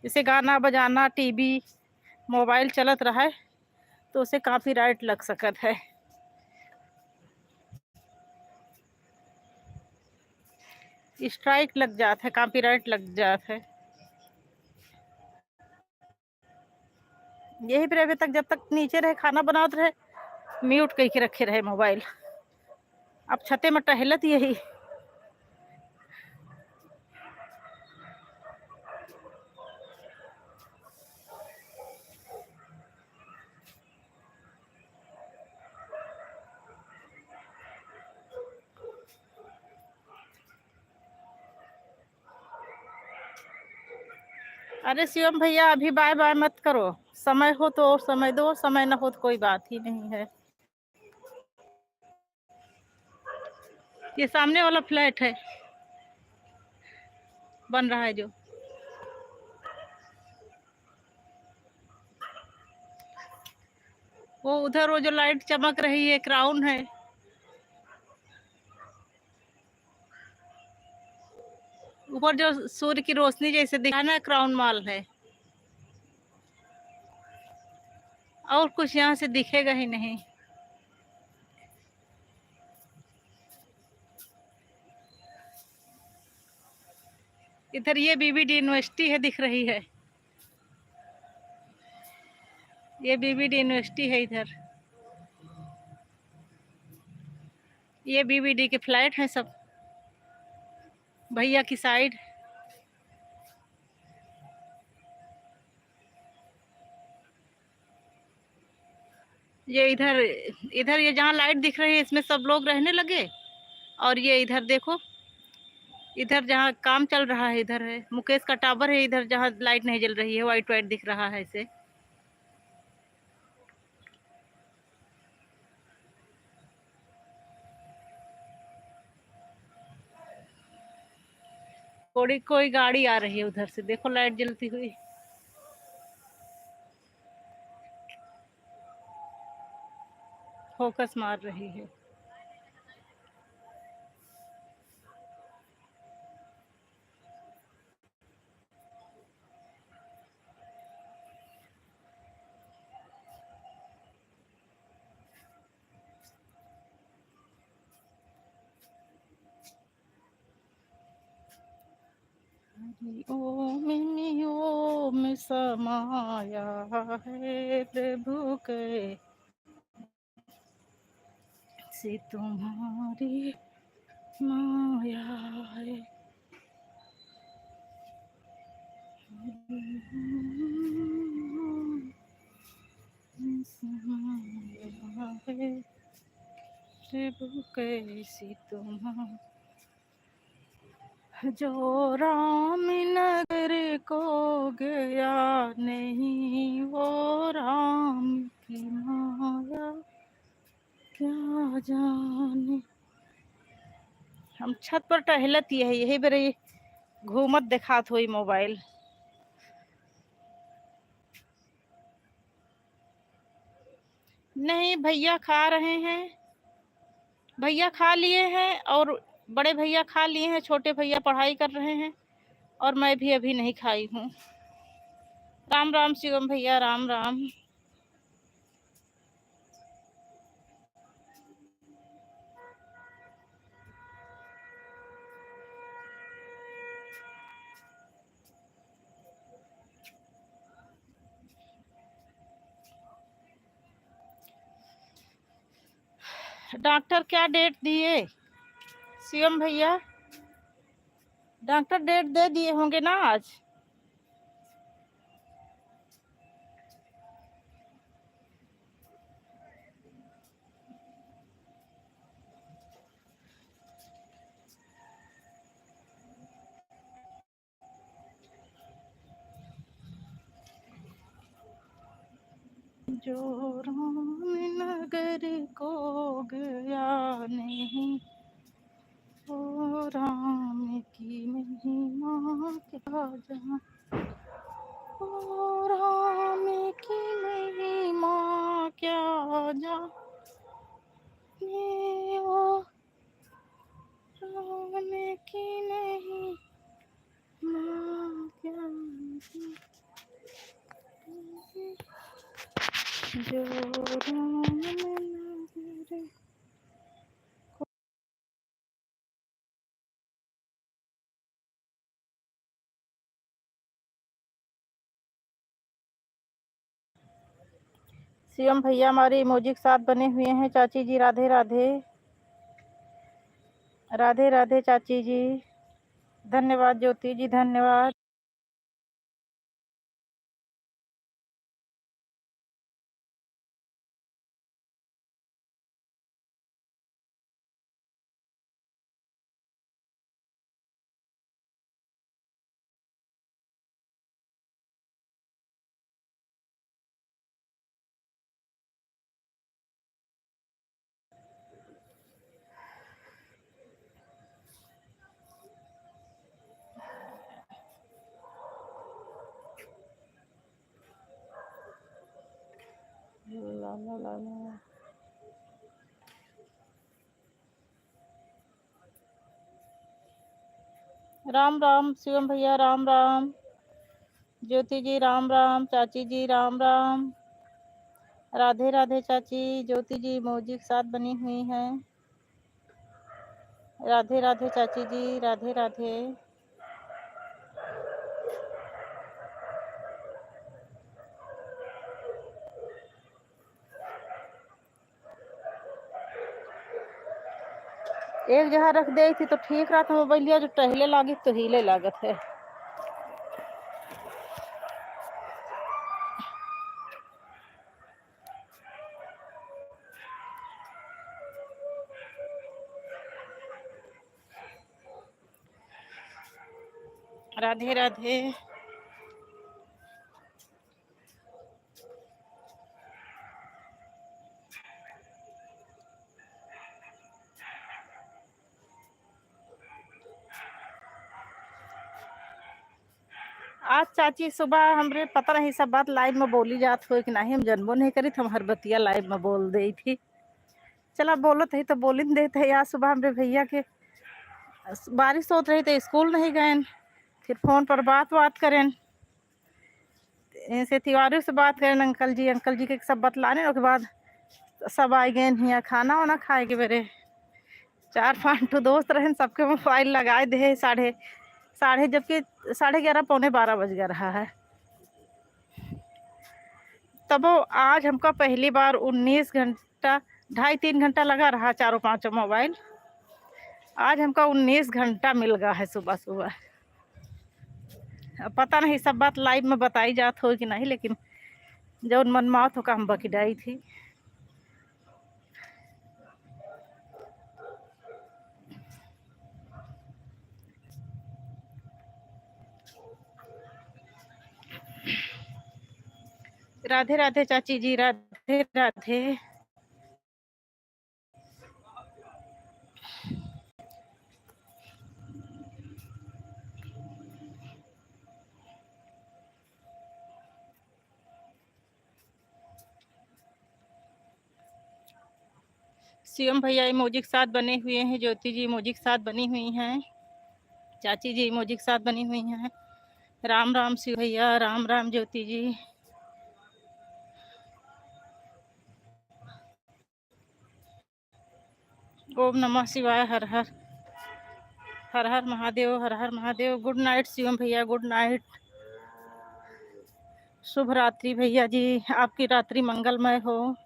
जैसे गाना बजाना, टीवी मोबाइल चलत रहा है तो उसे कॉपीराइट लग सकत है। स्ट्राइक लग जाता है, कॉपीराइट लग जाता है। यही पर अभी तक, जब तक नीचे रहे खाना बनाते रहे, म्यूट कह के रखे रहे मोबाइल। अब छते में टहलत यही। अरे शिवम भैया अभी बाय बाय मत करो, समय हो तो और समय दो, समय ना हो तो कोई बात ही नहीं है। ये सामने वाला फ्लैट है, बन रहा है जो, वो उधर वो जो लाइट चमक रही है, क्राउन है। ऊपर जो सूर्य की रोशनी जैसे दिखा ना, क्राउन मॉल है। और कुछ यहाँ से दिखेगा ही नहीं। इधर ये बीबीडी यूनिवर्सिटी है, दिख रही है। ये बीबीडी यूनिवर्सिटी है इधर। ये बीबीडी के फ्लैट हैं सब, भैया की साइड। ये इधर, इधर ये जहाँ लाइट दिख रही है इसमें सब लोग रहने लगे। और ये इधर देखो, इधर जहाँ काम चल रहा है इधर है मुकेश का टावर है। इधर जहाँ लाइट नहीं जल रही है, वाइट वाइट दिख रहा है इसे। थोड़ी कोई गाड़ी आ रही है उधर से, देखो लाइट जलती हुई। फोकस मार रही है। ओम समाया है प्रभु के से तुम्हारी माया है। समाया है प्रभु कैसी तुम्हारी, जो राम नगर को गया नहीं वो राम की माया क्या जाने। हम छत पर टहलत है, यही बेरे घूमत दिखात हुई मोबाइल। नहीं भैया खा रहे हैं, भैया खा लिए हैं और बड़े भैया खा लिए हैं, छोटे भैया पढ़ाई कर रहे हैं और मैं भी अभी नहीं खाई हूँ। राम राम शिवम भैया, राम राम। डॉक्टर क्या डेट दिए शिवम भैया? डॉक्टर डेट दे दिए होंगे ना आज। जो राम नगर को गया नहीं वो राम की महिमा क्या जाने, ओ राम की महिमा क्या जाने, ओ राम की महिमा क्या जाने, जो राम नगर। शिवम भैया हमारे इमोजी के साथ बने हुए हैं। चाची जी राधे राधे, राधे राधे चाची जी, धन्यवाद ज्योति जी, धन्यवाद। ला ला ला ला। राम राम शिवम भैया, राम राम ज्योति जी, राम राम चाची जी, राम राम, राधे राधे चाची। ज्योति जी इमोजी के साथ बनी हुई हैं। राधे राधे चाची जी, राधे राधे। एक जगह रख दे थी तो ठीक रहा था मोबाइलिया, जो टहले लागी तो हिले लागत है। राधे राधे। आज चाची सुबह हमरे पता नहीं सब बात लाइव में बोली जात हो कि नहीं, हम जनबो नहीं करी, हम हर बतिया लाइव में बोल दी थी। चला बोलो थे तो बोलिन देते यार। सुबह मेरे भैया के बारिश होत रही तो स्कूल नहीं गए, फिर फ़ोन पर बात करें, ऐसे तिवारी से बात करें अंकल जी के सब बतलाने। उसके बाद सब आए गए यहाँ खाना वाना खाए के बेरे 4-5 ठो दोस्त रहे, सबके मोबाइल लगाए दे साढ़े जबकि 11:30 पौने 12 बज गया रहा है। तब वो आज हमको पहली बार 19 घंटा 2.5-3 घंटा लगा रहा, 4-5 मोबाइल। आज हमको 19 घंटा मिल गया है सुबह सुबह। पता नहीं सब बात लाइव में बताई जात हो कि नहीं, लेकिन जो मन मात हो का हम बकिडाई थी। राधे राधे चाची जी, राधे राधे। शिवम भैया इमोजी के साथ बने हुए हैं, ज्योति जी इमोजी के साथ बनी हुई हैं, चाची जी इमोजी के साथ बनी हुई हैं। राम राम शिव भैया, राम राम ज्योति जी। ओम नमः शिवाय, हर हर महादेव, हर हर महादेव। गुड नाइट शिवम भैया, गुड नाइट, शुभ रात्रि भैया जी, आपकी रात्रि मंगलमय हो।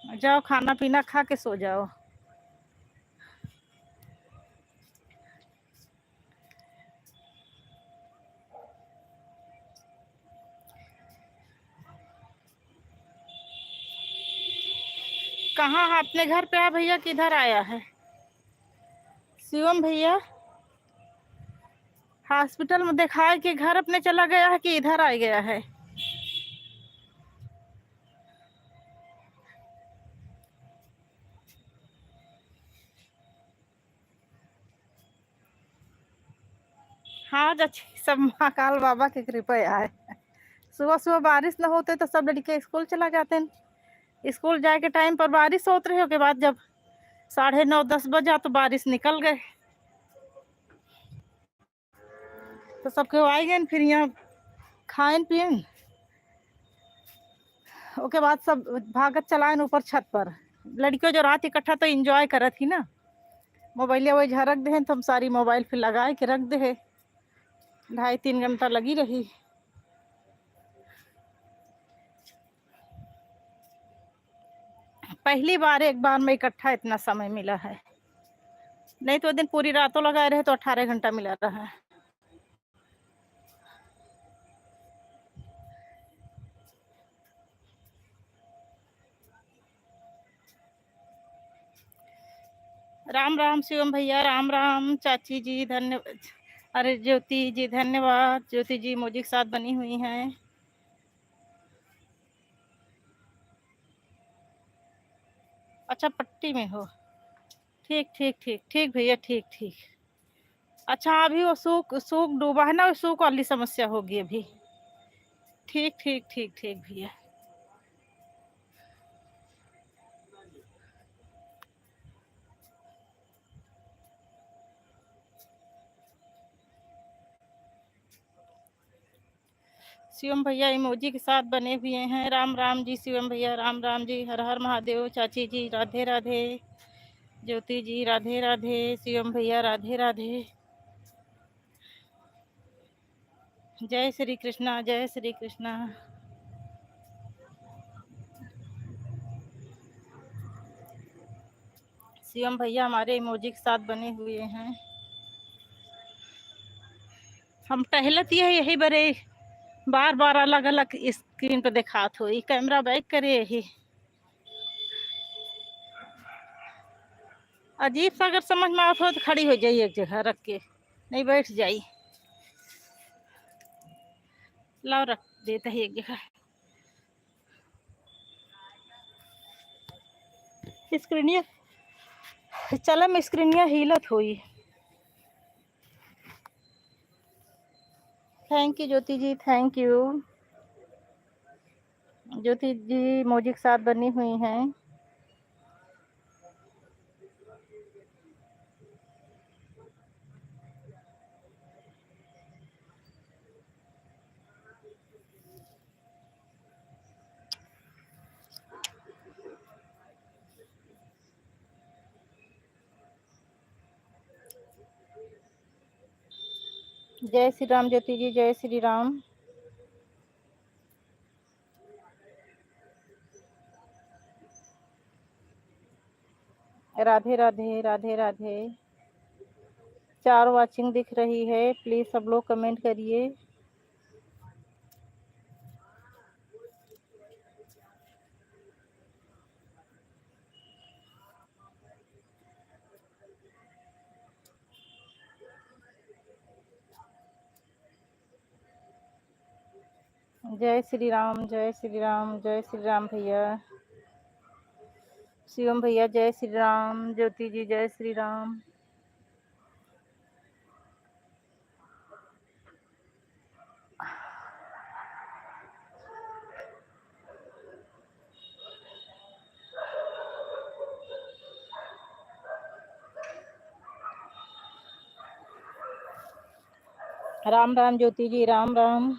जाओ खाना पीना खा के सो जाओ। कहाँ है? अपने घर पे है भैया, किधर आया है शिवम भैया? हॉस्पिटल में दिखाए कि घर अपने चला गया है कि इधर आ गया है? हाँ अच्छी सब महाकाल बाबा की कृपा है। सुबह सुबह बारिश न होते तो सब लड़के स्कूल चला जाते हैं। स्कूल जाए के टाइम पर बारिश होत रही, के बाद जब 9:30-10 बजा तो बारिश निकल गए, तो सबके आए गए फिर यहाँ खाएन पियन। उसके बाद सब भागत चलाएन ऊपर छत पर। लड़कियों जो रात इकट्ठा तो इंजॉय करत ही ना, मोबाइल वही झरक दे तो हम सारी मोबाइल फिर लगाए के रख दे। 2.5-3 घंटा लगी रही। पहली बार एक बार में इकट्ठा इतना समय मिला है, नहीं तो दिन पूरी रातों लगाए रहे तो 18 घंटा मिला रहा है। राम राम शिवम भैया, राम राम चाची जी, धन्यवाद। अरे ज्योति जी धन्यवाद, ज्योति जी इमोजी के साथ बनी हुई हैं। अच्छा पट्टी में हो, ठीक ठीक ठीक ठीक भैया, ठीक ठीक। अच्छा अभी वो सूख सूख डूबा है ना, सूख वाली समस्या होगी अभी। ठीक ठीक ठीक ठीक भैया। शिवम भैया इमोजी के साथ बने हुए हैं। राम राम जी शिवम भैया, राम राम जी, हर हर महादेव। चाची जी राधे राधे, ज्योति जी राधे राधे, शिवम भैया राधे राधे। जय श्री कृष्णा, जय श्री कृष्णा। शिवम भैया हमारे इमोजी के साथ बने हुए हैं। हम टहलत यही बड़े बार बार अलग अलग स्क्रीन पर दिखात हो, कैमरा बैक करे यही अजीब सा। अगर समझ में आवत हो तो खड़ी हो जाइए एक जगह रख के, नहीं बैठ जाई। लाओ रख देते है एक जगह। स्क्रीनिया चल में स्क्रीनिया हिलत हुई। Thank you Jyoti ji, thank you. Jyoti ji मौजी के साथ बनी हुई हैं। जय श्री राम ज्योति जी, जय श्री राम। राधे राधे, राधे राधे। 4 वाचिंग दिख रही है, प्लीज सब लोग कमेंट करिए। जय श्री राम, जय श्री राम, जय श्री राम भैया। शिवम भैया जय श्री राम। ज्योति जी जय श्री राम। राम राम ज्योति जी, राम राम।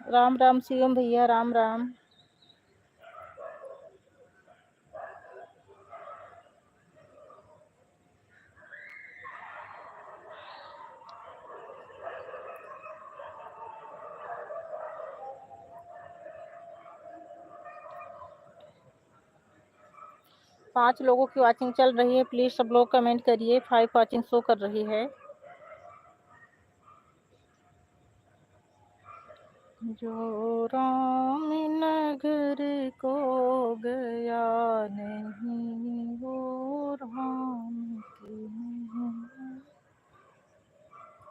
राम राम शिवम भैया, राम राम। पांच लोगों की वाचिंग चल रही है, प्लीज सब लोग कमेंट करिए। 5 वाचिंग शो कर रही है। जो राम नगर को गया नहीं, वो राम की नहीं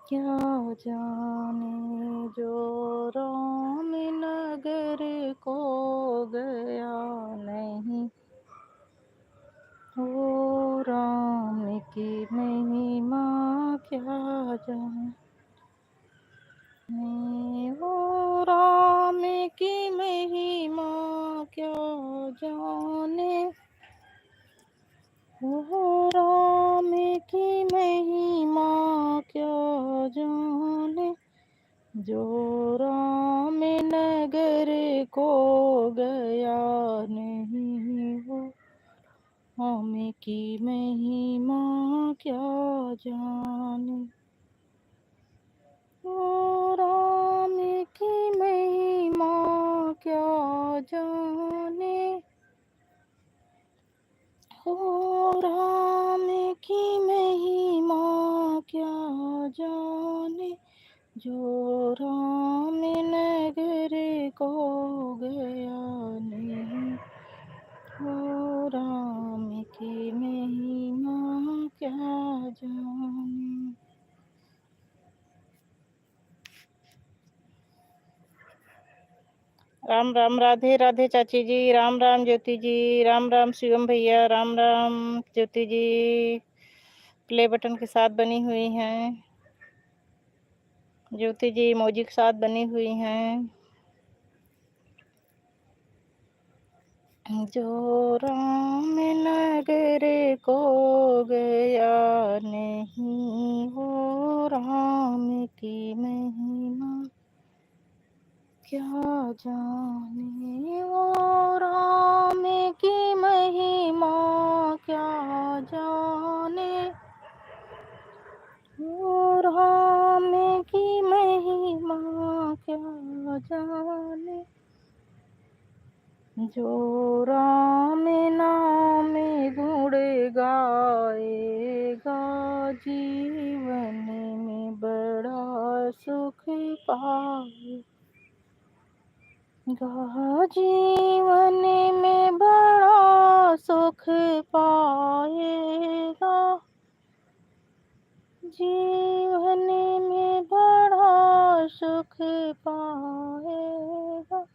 क्या जाने। जो राम नगर को गया नहीं, वो राम की महिमा क्या जाने। वो राम की महिमा क्या जाने, वो राम की महिमा क्या जाने। जो राम नगर को गया नहीं, वो राम की महिमा क्या जाने। वो राम की महिमा क्या जाने, वो राम की महिमा क्या जाने। जो राम नगर को गया नहीं, वो राम की महिमा क्या जाने। राम राम, राधे राधे चाची जी, राम राम ज्योति जी, राम राम शिवम भैया, राम राम। ज्योति जी प्ले बटन के साथ बनी हुई हैं। ज्योति जी इमोजी के साथ बनी हुई हैं। जो राम नगर को गया नहीं, वो राम की महिमा क्या जाने। वो राम की महिमा क्या जाने, वो राम की महिमा क्या जाने। जो राम नाम गुण गाएगा, जीवन में बड़ा सुख पाएगा। जीवन में बड़ा सुख पाएगा। जीवन में बड़ा सुख पाएगा।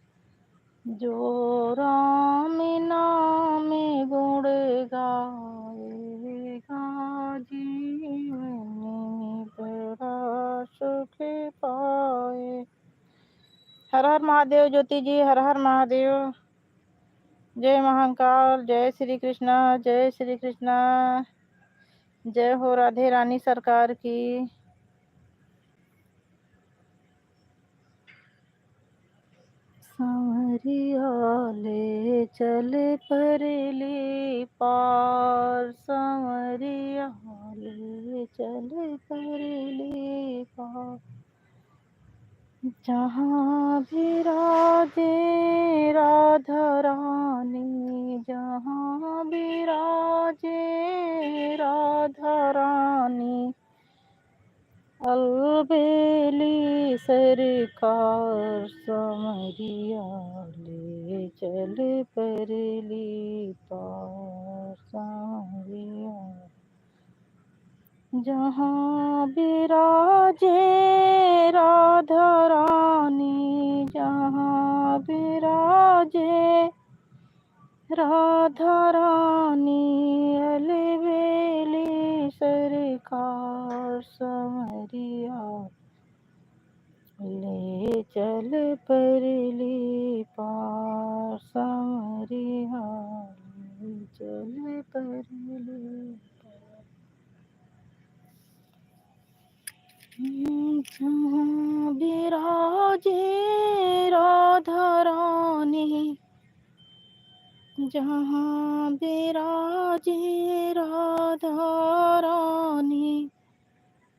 जो राम नाम गुण गाएगा जीवन बड़ा सुख पाए। हर हर महादेव ज्योति जी, हर हर महादेव। जय महाकाल, जय श्री कृष्णा, जय श्री कृष्णा। जय हो राधे रानी सरकार की। सांवरिया ले चले परली पार, सांवरिया ले चले परली पार। जहाँ विराजे राधा रानी, जहाँ विराजे राधा रानी, अलबेली सरकार समरिया ले चल परली पार, समरिया। जहाँ विराजे राधा रानी, जहाँ विराजे राधा रानी, अलबेली सरकार समरिया ले चल परली पार, समरिया ले चल परली पार। जहाँ विराजे राधा रानी, जहाँ विराजे राधा रानी,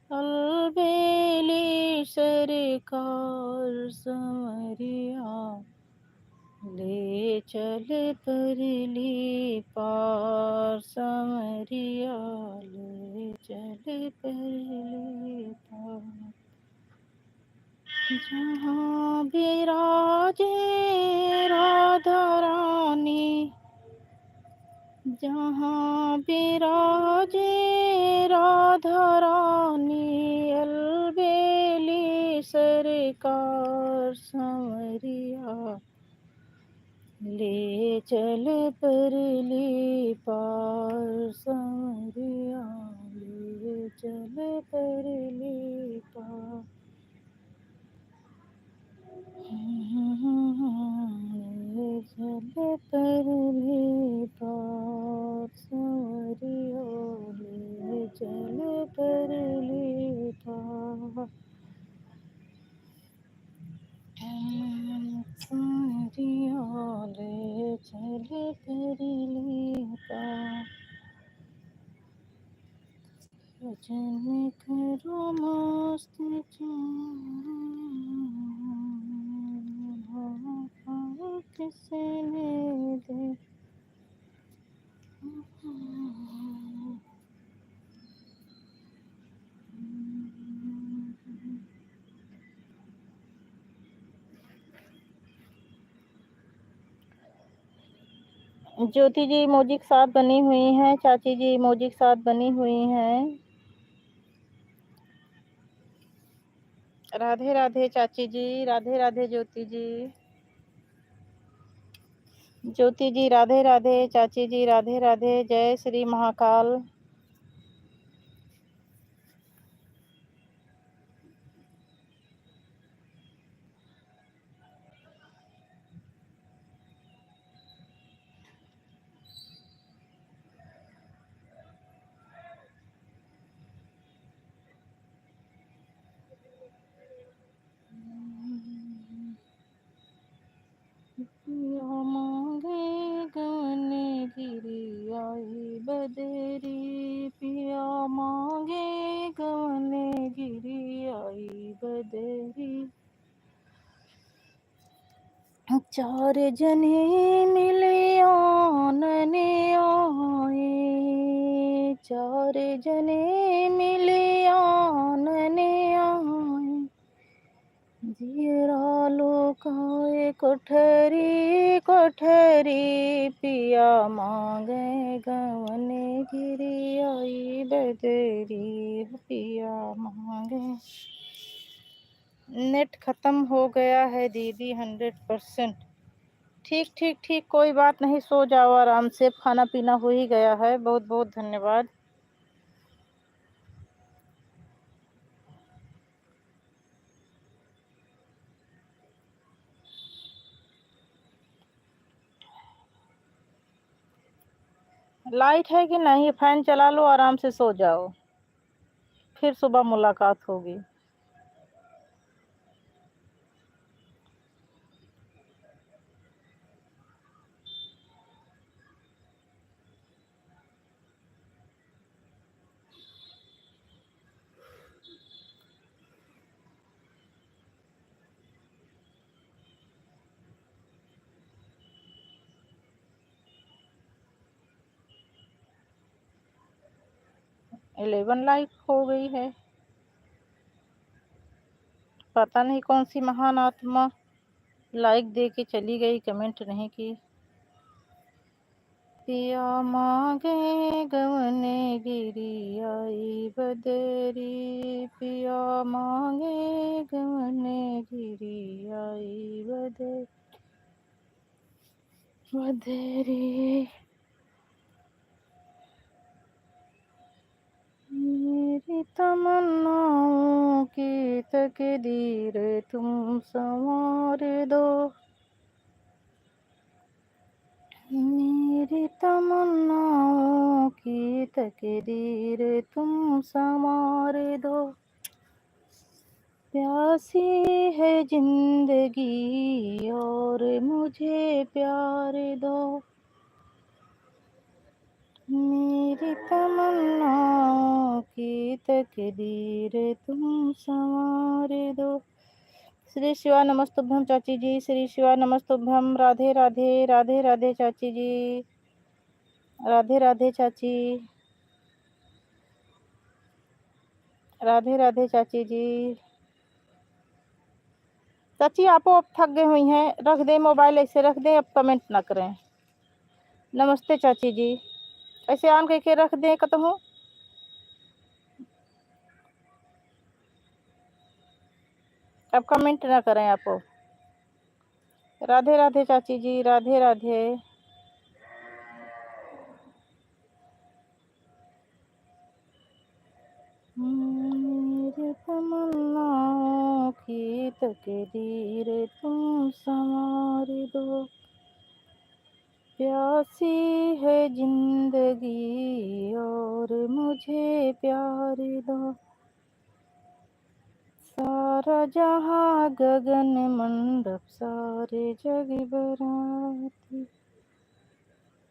अलबेली सरकार समरिया ले चल परली पार, समरिया ले चल परली पार। जहाँ विराजे राधा रानी, जहाँ विराजे राधा रानी, अलबेली सरकार समरिया ले चल परली पार, समरिया ले चल परली पार। ले चल परली पार, समरिया ले चल परली पार। समरिया ले चल परली पार। भजन करो मस्त किसने दे। ज्योति जी इमोजी के साथ बनी हुई हैं, चाची जी इमोजी के साथ बनी हुई हैं। राधे राधे चाची जी, राधे राधे ज्योति जी। ज्योति जी राधे राधे, चाची जी राधे राधे। जय श्री महाकाल। पिया मांगे गवन गिरी आई बदरी, पिया मांगे गवन गिरी आई बदरी। चार जने मिले आनने आए, चार जने मिले आनने आए। जीरा लुकाए कोठरी कोठरी, पिया मांगे गवन गिरी आई बदरी, पिया मांगे। नेट खत्म हो गया है दीदी 100%। ठीक ठीक ठीक, कोई बात नहीं, सो जाओ आराम से, खाना पीना हो ही गया है। बहुत बहुत धन्यवाद। लाइट है कि नहीं? फैन चला लो, आराम से सो जाओ, फिर सुबह मुलाकात होगी। 11 लाइक हो गई है। पता नहीं कौन सी महान आत्मा लाइक दे के चली गई, कमेंट नहीं की। पिया मांगे गवने गिरी आई बदरी, पिया मांगे गवने गिरी आई बदरी। मेरी तमन्नाओं की तकदीर तुम संवार दो, मेरी तमन्नाओं की तकदीर तुम संवार दो। प्यासी है जिंदगी और मुझे प्यार दो, मेरी तमन्नाओं की तकदीर तुम संवार दो। श्री शिवा नमस्तुभ्यम चाची जी, श्री शिवा नमस्तुभ्यम। राधे राधे, राधे राधे चाची जी, राधे राधे चाची, राधे राधे चाची जी। चाची आप अब थक गई हुई हैं, रख दें मोबाइल, ऐसे रख दें, अब कमेंट ना करें। नमस्ते चाची जी, ऐसे आन करके रख दें कहूँ। अब कमेंट ना करें आप। राधे राधे चाची जी, राधे राधे। मेरे तमन्नाओं की तकदीर तुम संवार दो, प्यासी है जिंदगी और मुझे प्यार दो। सारा जहां गगन मंडप, सारे जग बराती,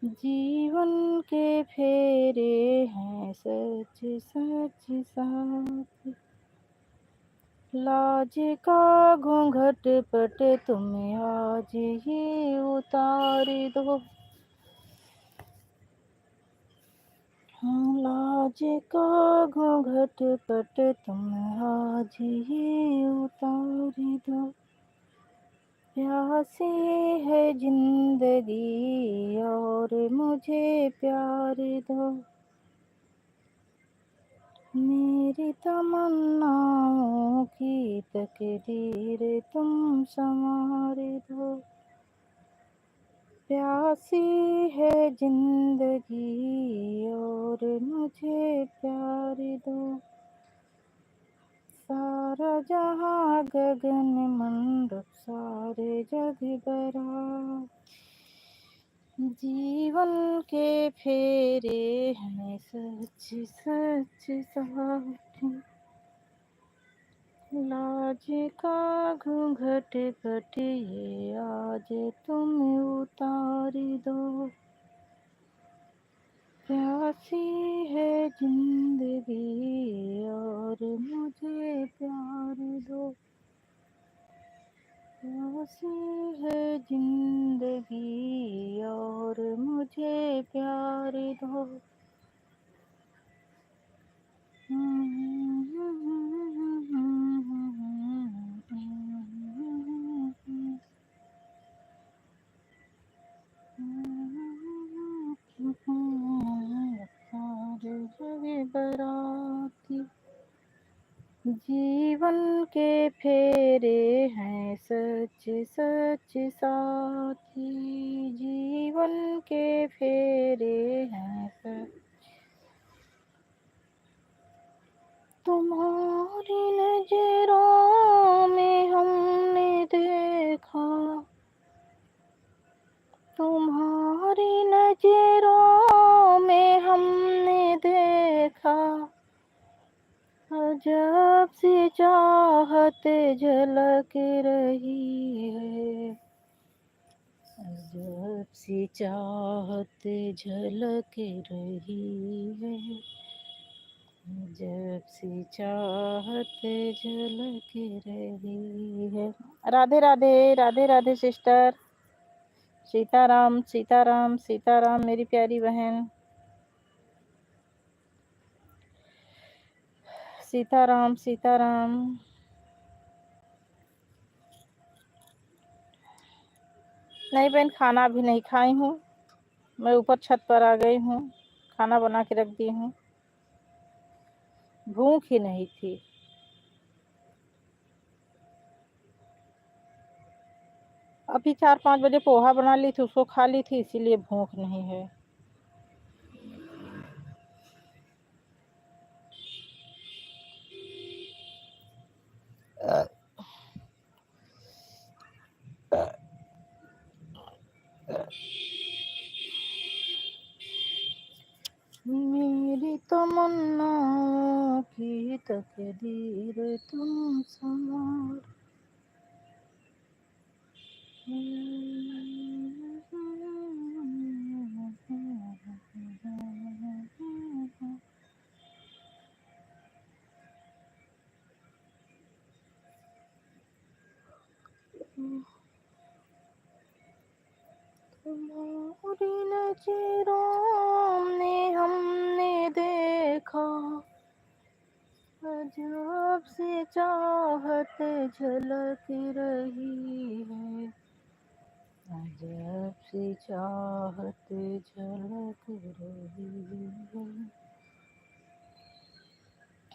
जीवन के फेरे हैं सच सच साथ। लाज का घूंघट पट तुम आज ही उतार दो, लाज का घूंघट पट तुम आज ही उतार दो। प्यासी है जिंदगी और मुझे प्यार दो, मेरी तमन्नाओं की तकदीर तुम संवार दो। प्यासी है जिंदगी और मुझे प्यार दो, सारा जहां गगन मंडप, सारे जग बरात, जीवन के फेरे हैं सच सच साथ। लाज का घूंघट पट ये आज तुम उतार दो, प्यासी है जिंदगी और मुझे प्यार दो, प्यासी है जिंदगी और मुझे प्यार दो। बराती, जीवन के फेरे हैं सच सच साथी जीवन के फेरे हैं सच। तुम्हारी नजरों में हमने देखा, तुम्हारी नजरों में हमने देखा, अजब सी चाहत झलक रही है, अजब सी चाहत झलक रही है, अजब सी चाहत झलक रही है। राधे राधे, राधे राधे सिस्टर। सीताराम सीताराम सीताराम मेरी प्यारी बहन। सीताराम सीताराम। नहीं बहन, खाना अभी नहीं खाई हूँ, मैं ऊपर छत पर आ गई हूँ, खाना बना के रख दी हूँ, भूख ही नहीं थी। अभी 4-5 बजे पोहा बना ली थी, उसको खा ली थी, इसीलिए भूख नहीं है। मेरी तमन्ना की तकदीर तुम संभाल। तुम्हारी नजरों में हमने देखा, अजब से चाहत झलक रही है, अजब से चाहत झलक रही है।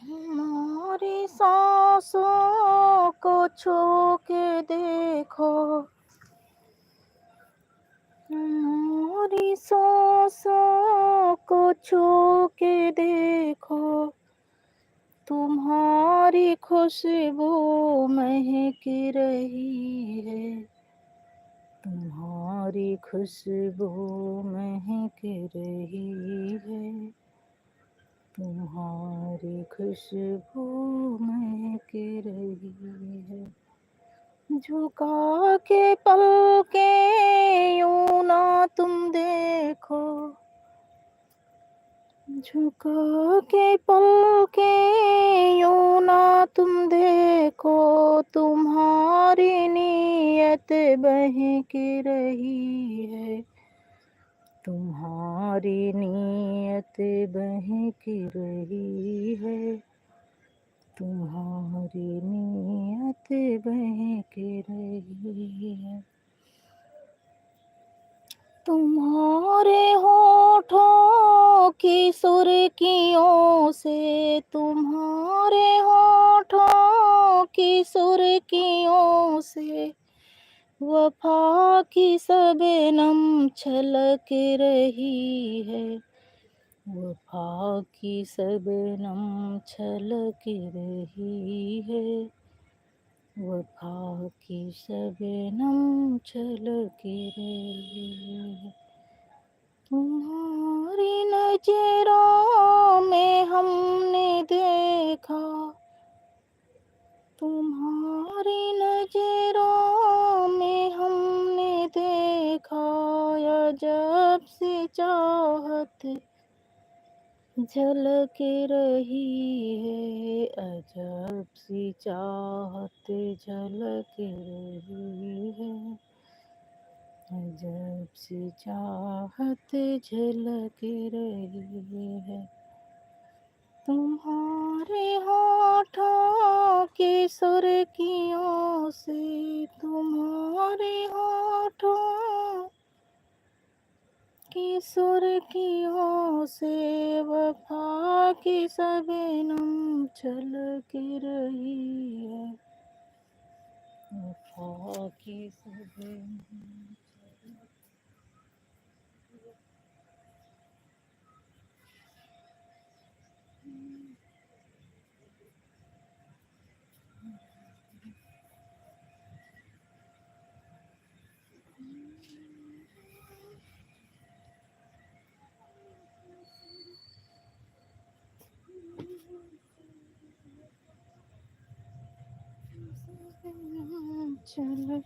हमारी सांसों को छू के देखो, हमारी सांसों को छू के देखो, तुम्हारी खुशबू महक रही है, तुम्हारी खुशबू महक रही है, तुम्हारी खुशबू महक रही है। झुका के पलकें यूं ना तुम देखो, झुका के पलकें यूं ना तुम देखो, तुम्हारी नीयत बहक रही है, तुम्हारी नीयत बहक रही है, तुम्हारी नीयत बहक रही है। तुम्हारे होठों की सुर्खियों से, तुम्हारे होठों की सुर्खियों से, वफा की शबनम छलक रही है, वफा की शबनम छलक रही है, वफा की शबनम छलक रही है। तुम्हारी नजरों में हमने देखा, तुम्हारी नजरों में हमने देखा, अजब सी चाहत झलक रही है, अजब सी चाहत झलक रही है, अजब सी चाहत झलक रही है। तुम्हारे होठों की सुर्खियों से, तुम्हारे होठों की सुर्खियों से, वफा की शबनम छलक रही है, वफा की सभी चल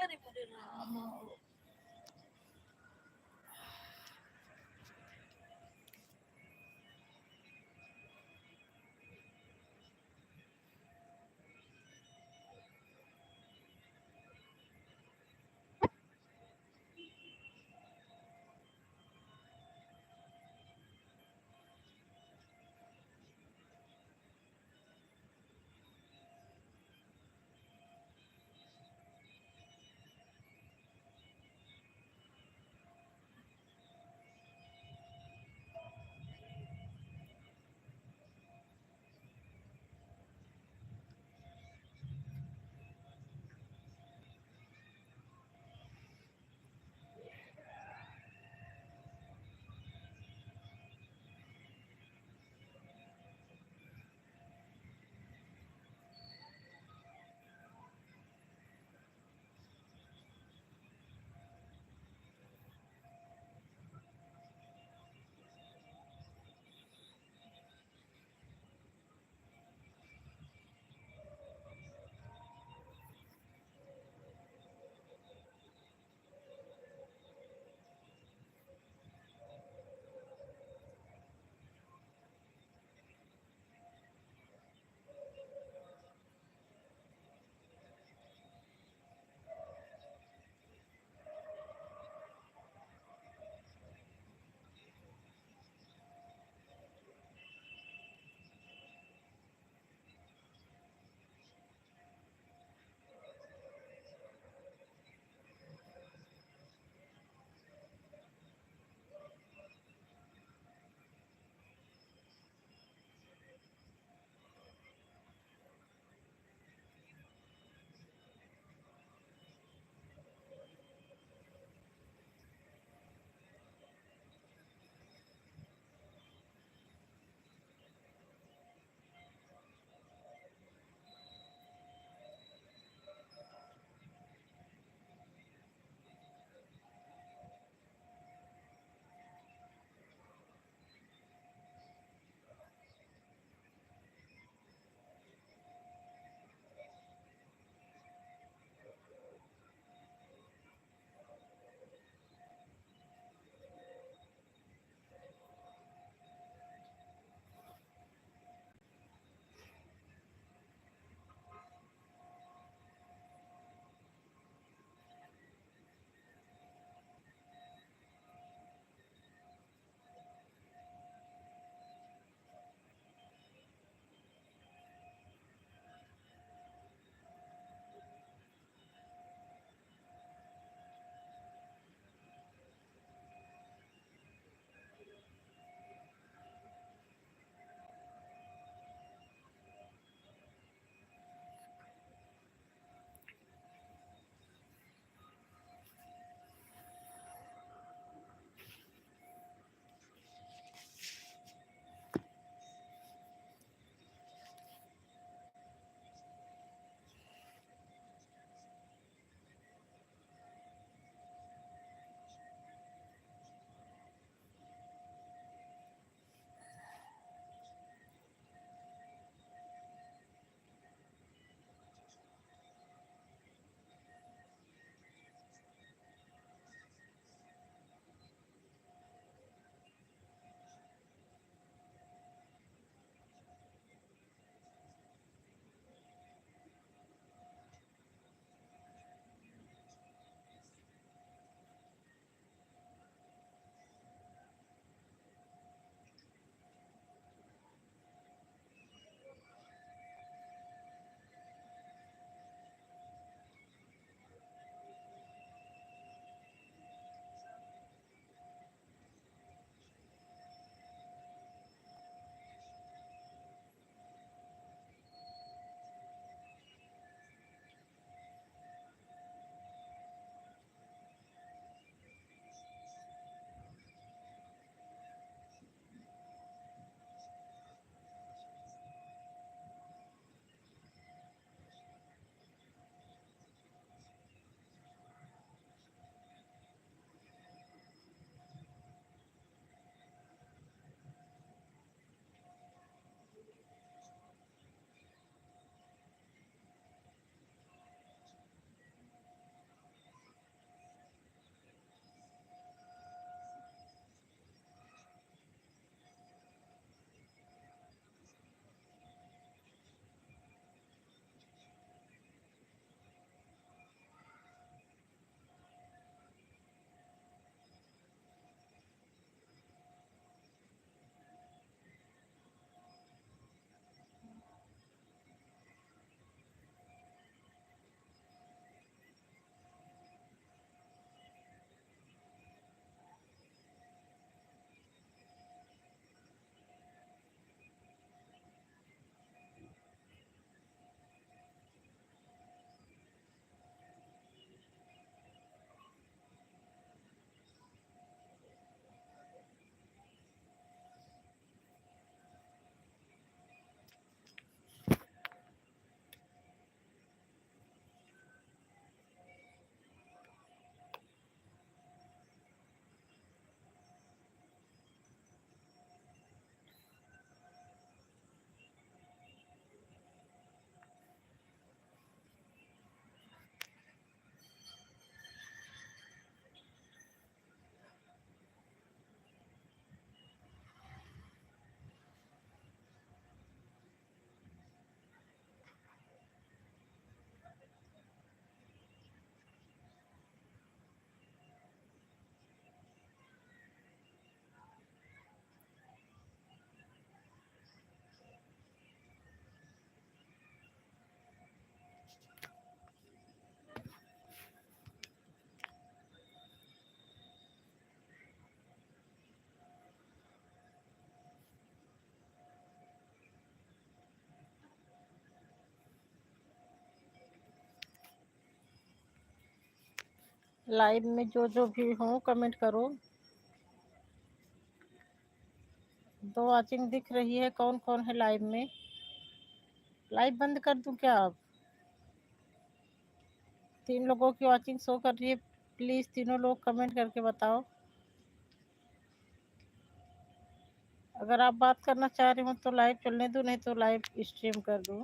अरे मेरे राम। लाइव में जो जो भी हो कमेंट करो। 2 वॉचिंग दिख रही है, कौन कौन है लाइव में? लाइव बंद कर दूं क्या अब? 3 लोगों की वॉचिंग शो कर रही है, प्लीज तीनों लोग कमेंट करके बताओ। अगर आप बात करना चाह रहे हो तो लाइव चलने दो, नहीं तो लाइव स्ट्रीम कर दूं।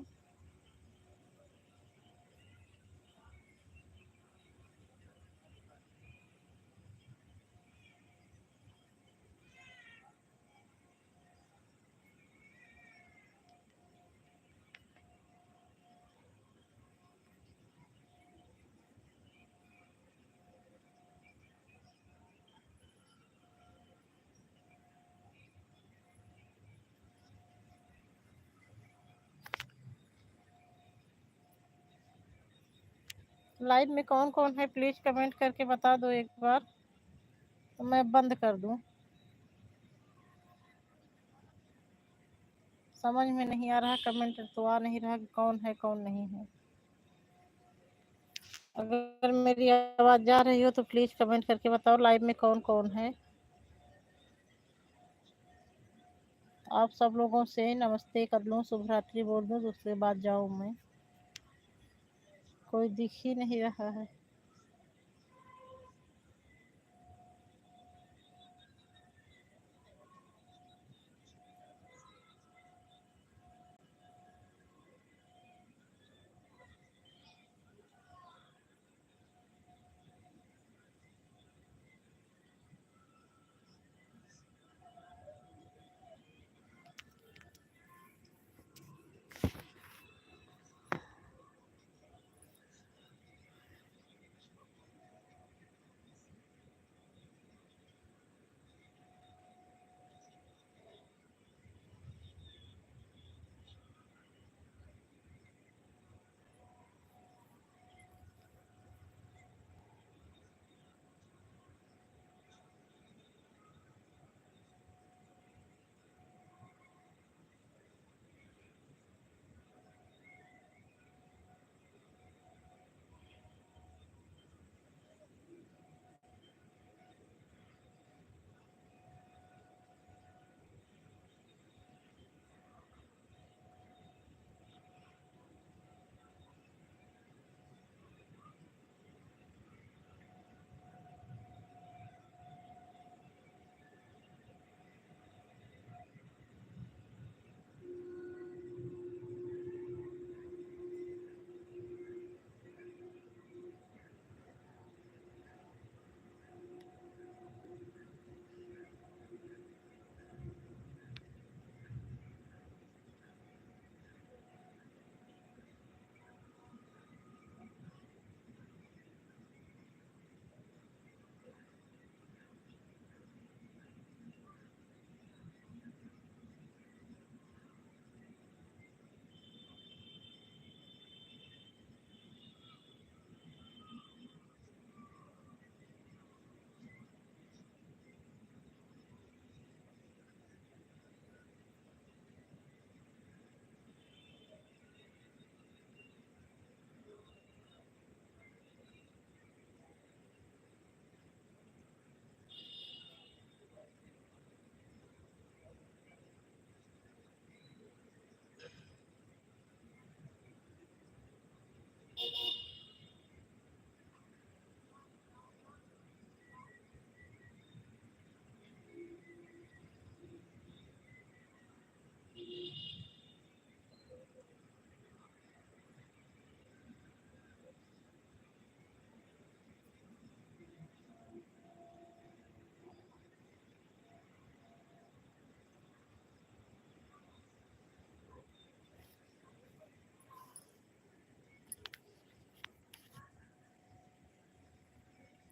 लाइव में कौन कौन है प्लीज कमेंट करके बता दो एक बार, तो मैं बंद कर दूं। समझ में नहीं आ रहा, कमेंट तो आ नहीं रहा कौन है कौन नहीं है। अगर मेरी आवाज जा रही हो तो प्लीज कमेंट करके बताओ लाइव में कौन कौन है। आप सब लोगों से नमस्ते कर लूं, शुभ रात्रि बोल दूं, तो उसके बाद जाऊं मैं। कोई दिख ही नहीं रहा है।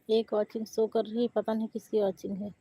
एक वॉचिंग शो कर रही है, पता नहीं किसकी वॉचिंग है।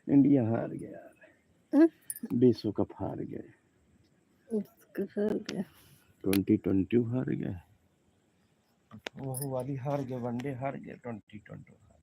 इंडिया हार गया यार, विश्व कप हार गए, 2020 हार गए, वो वाली हार गए, वनडे हार गए, 2020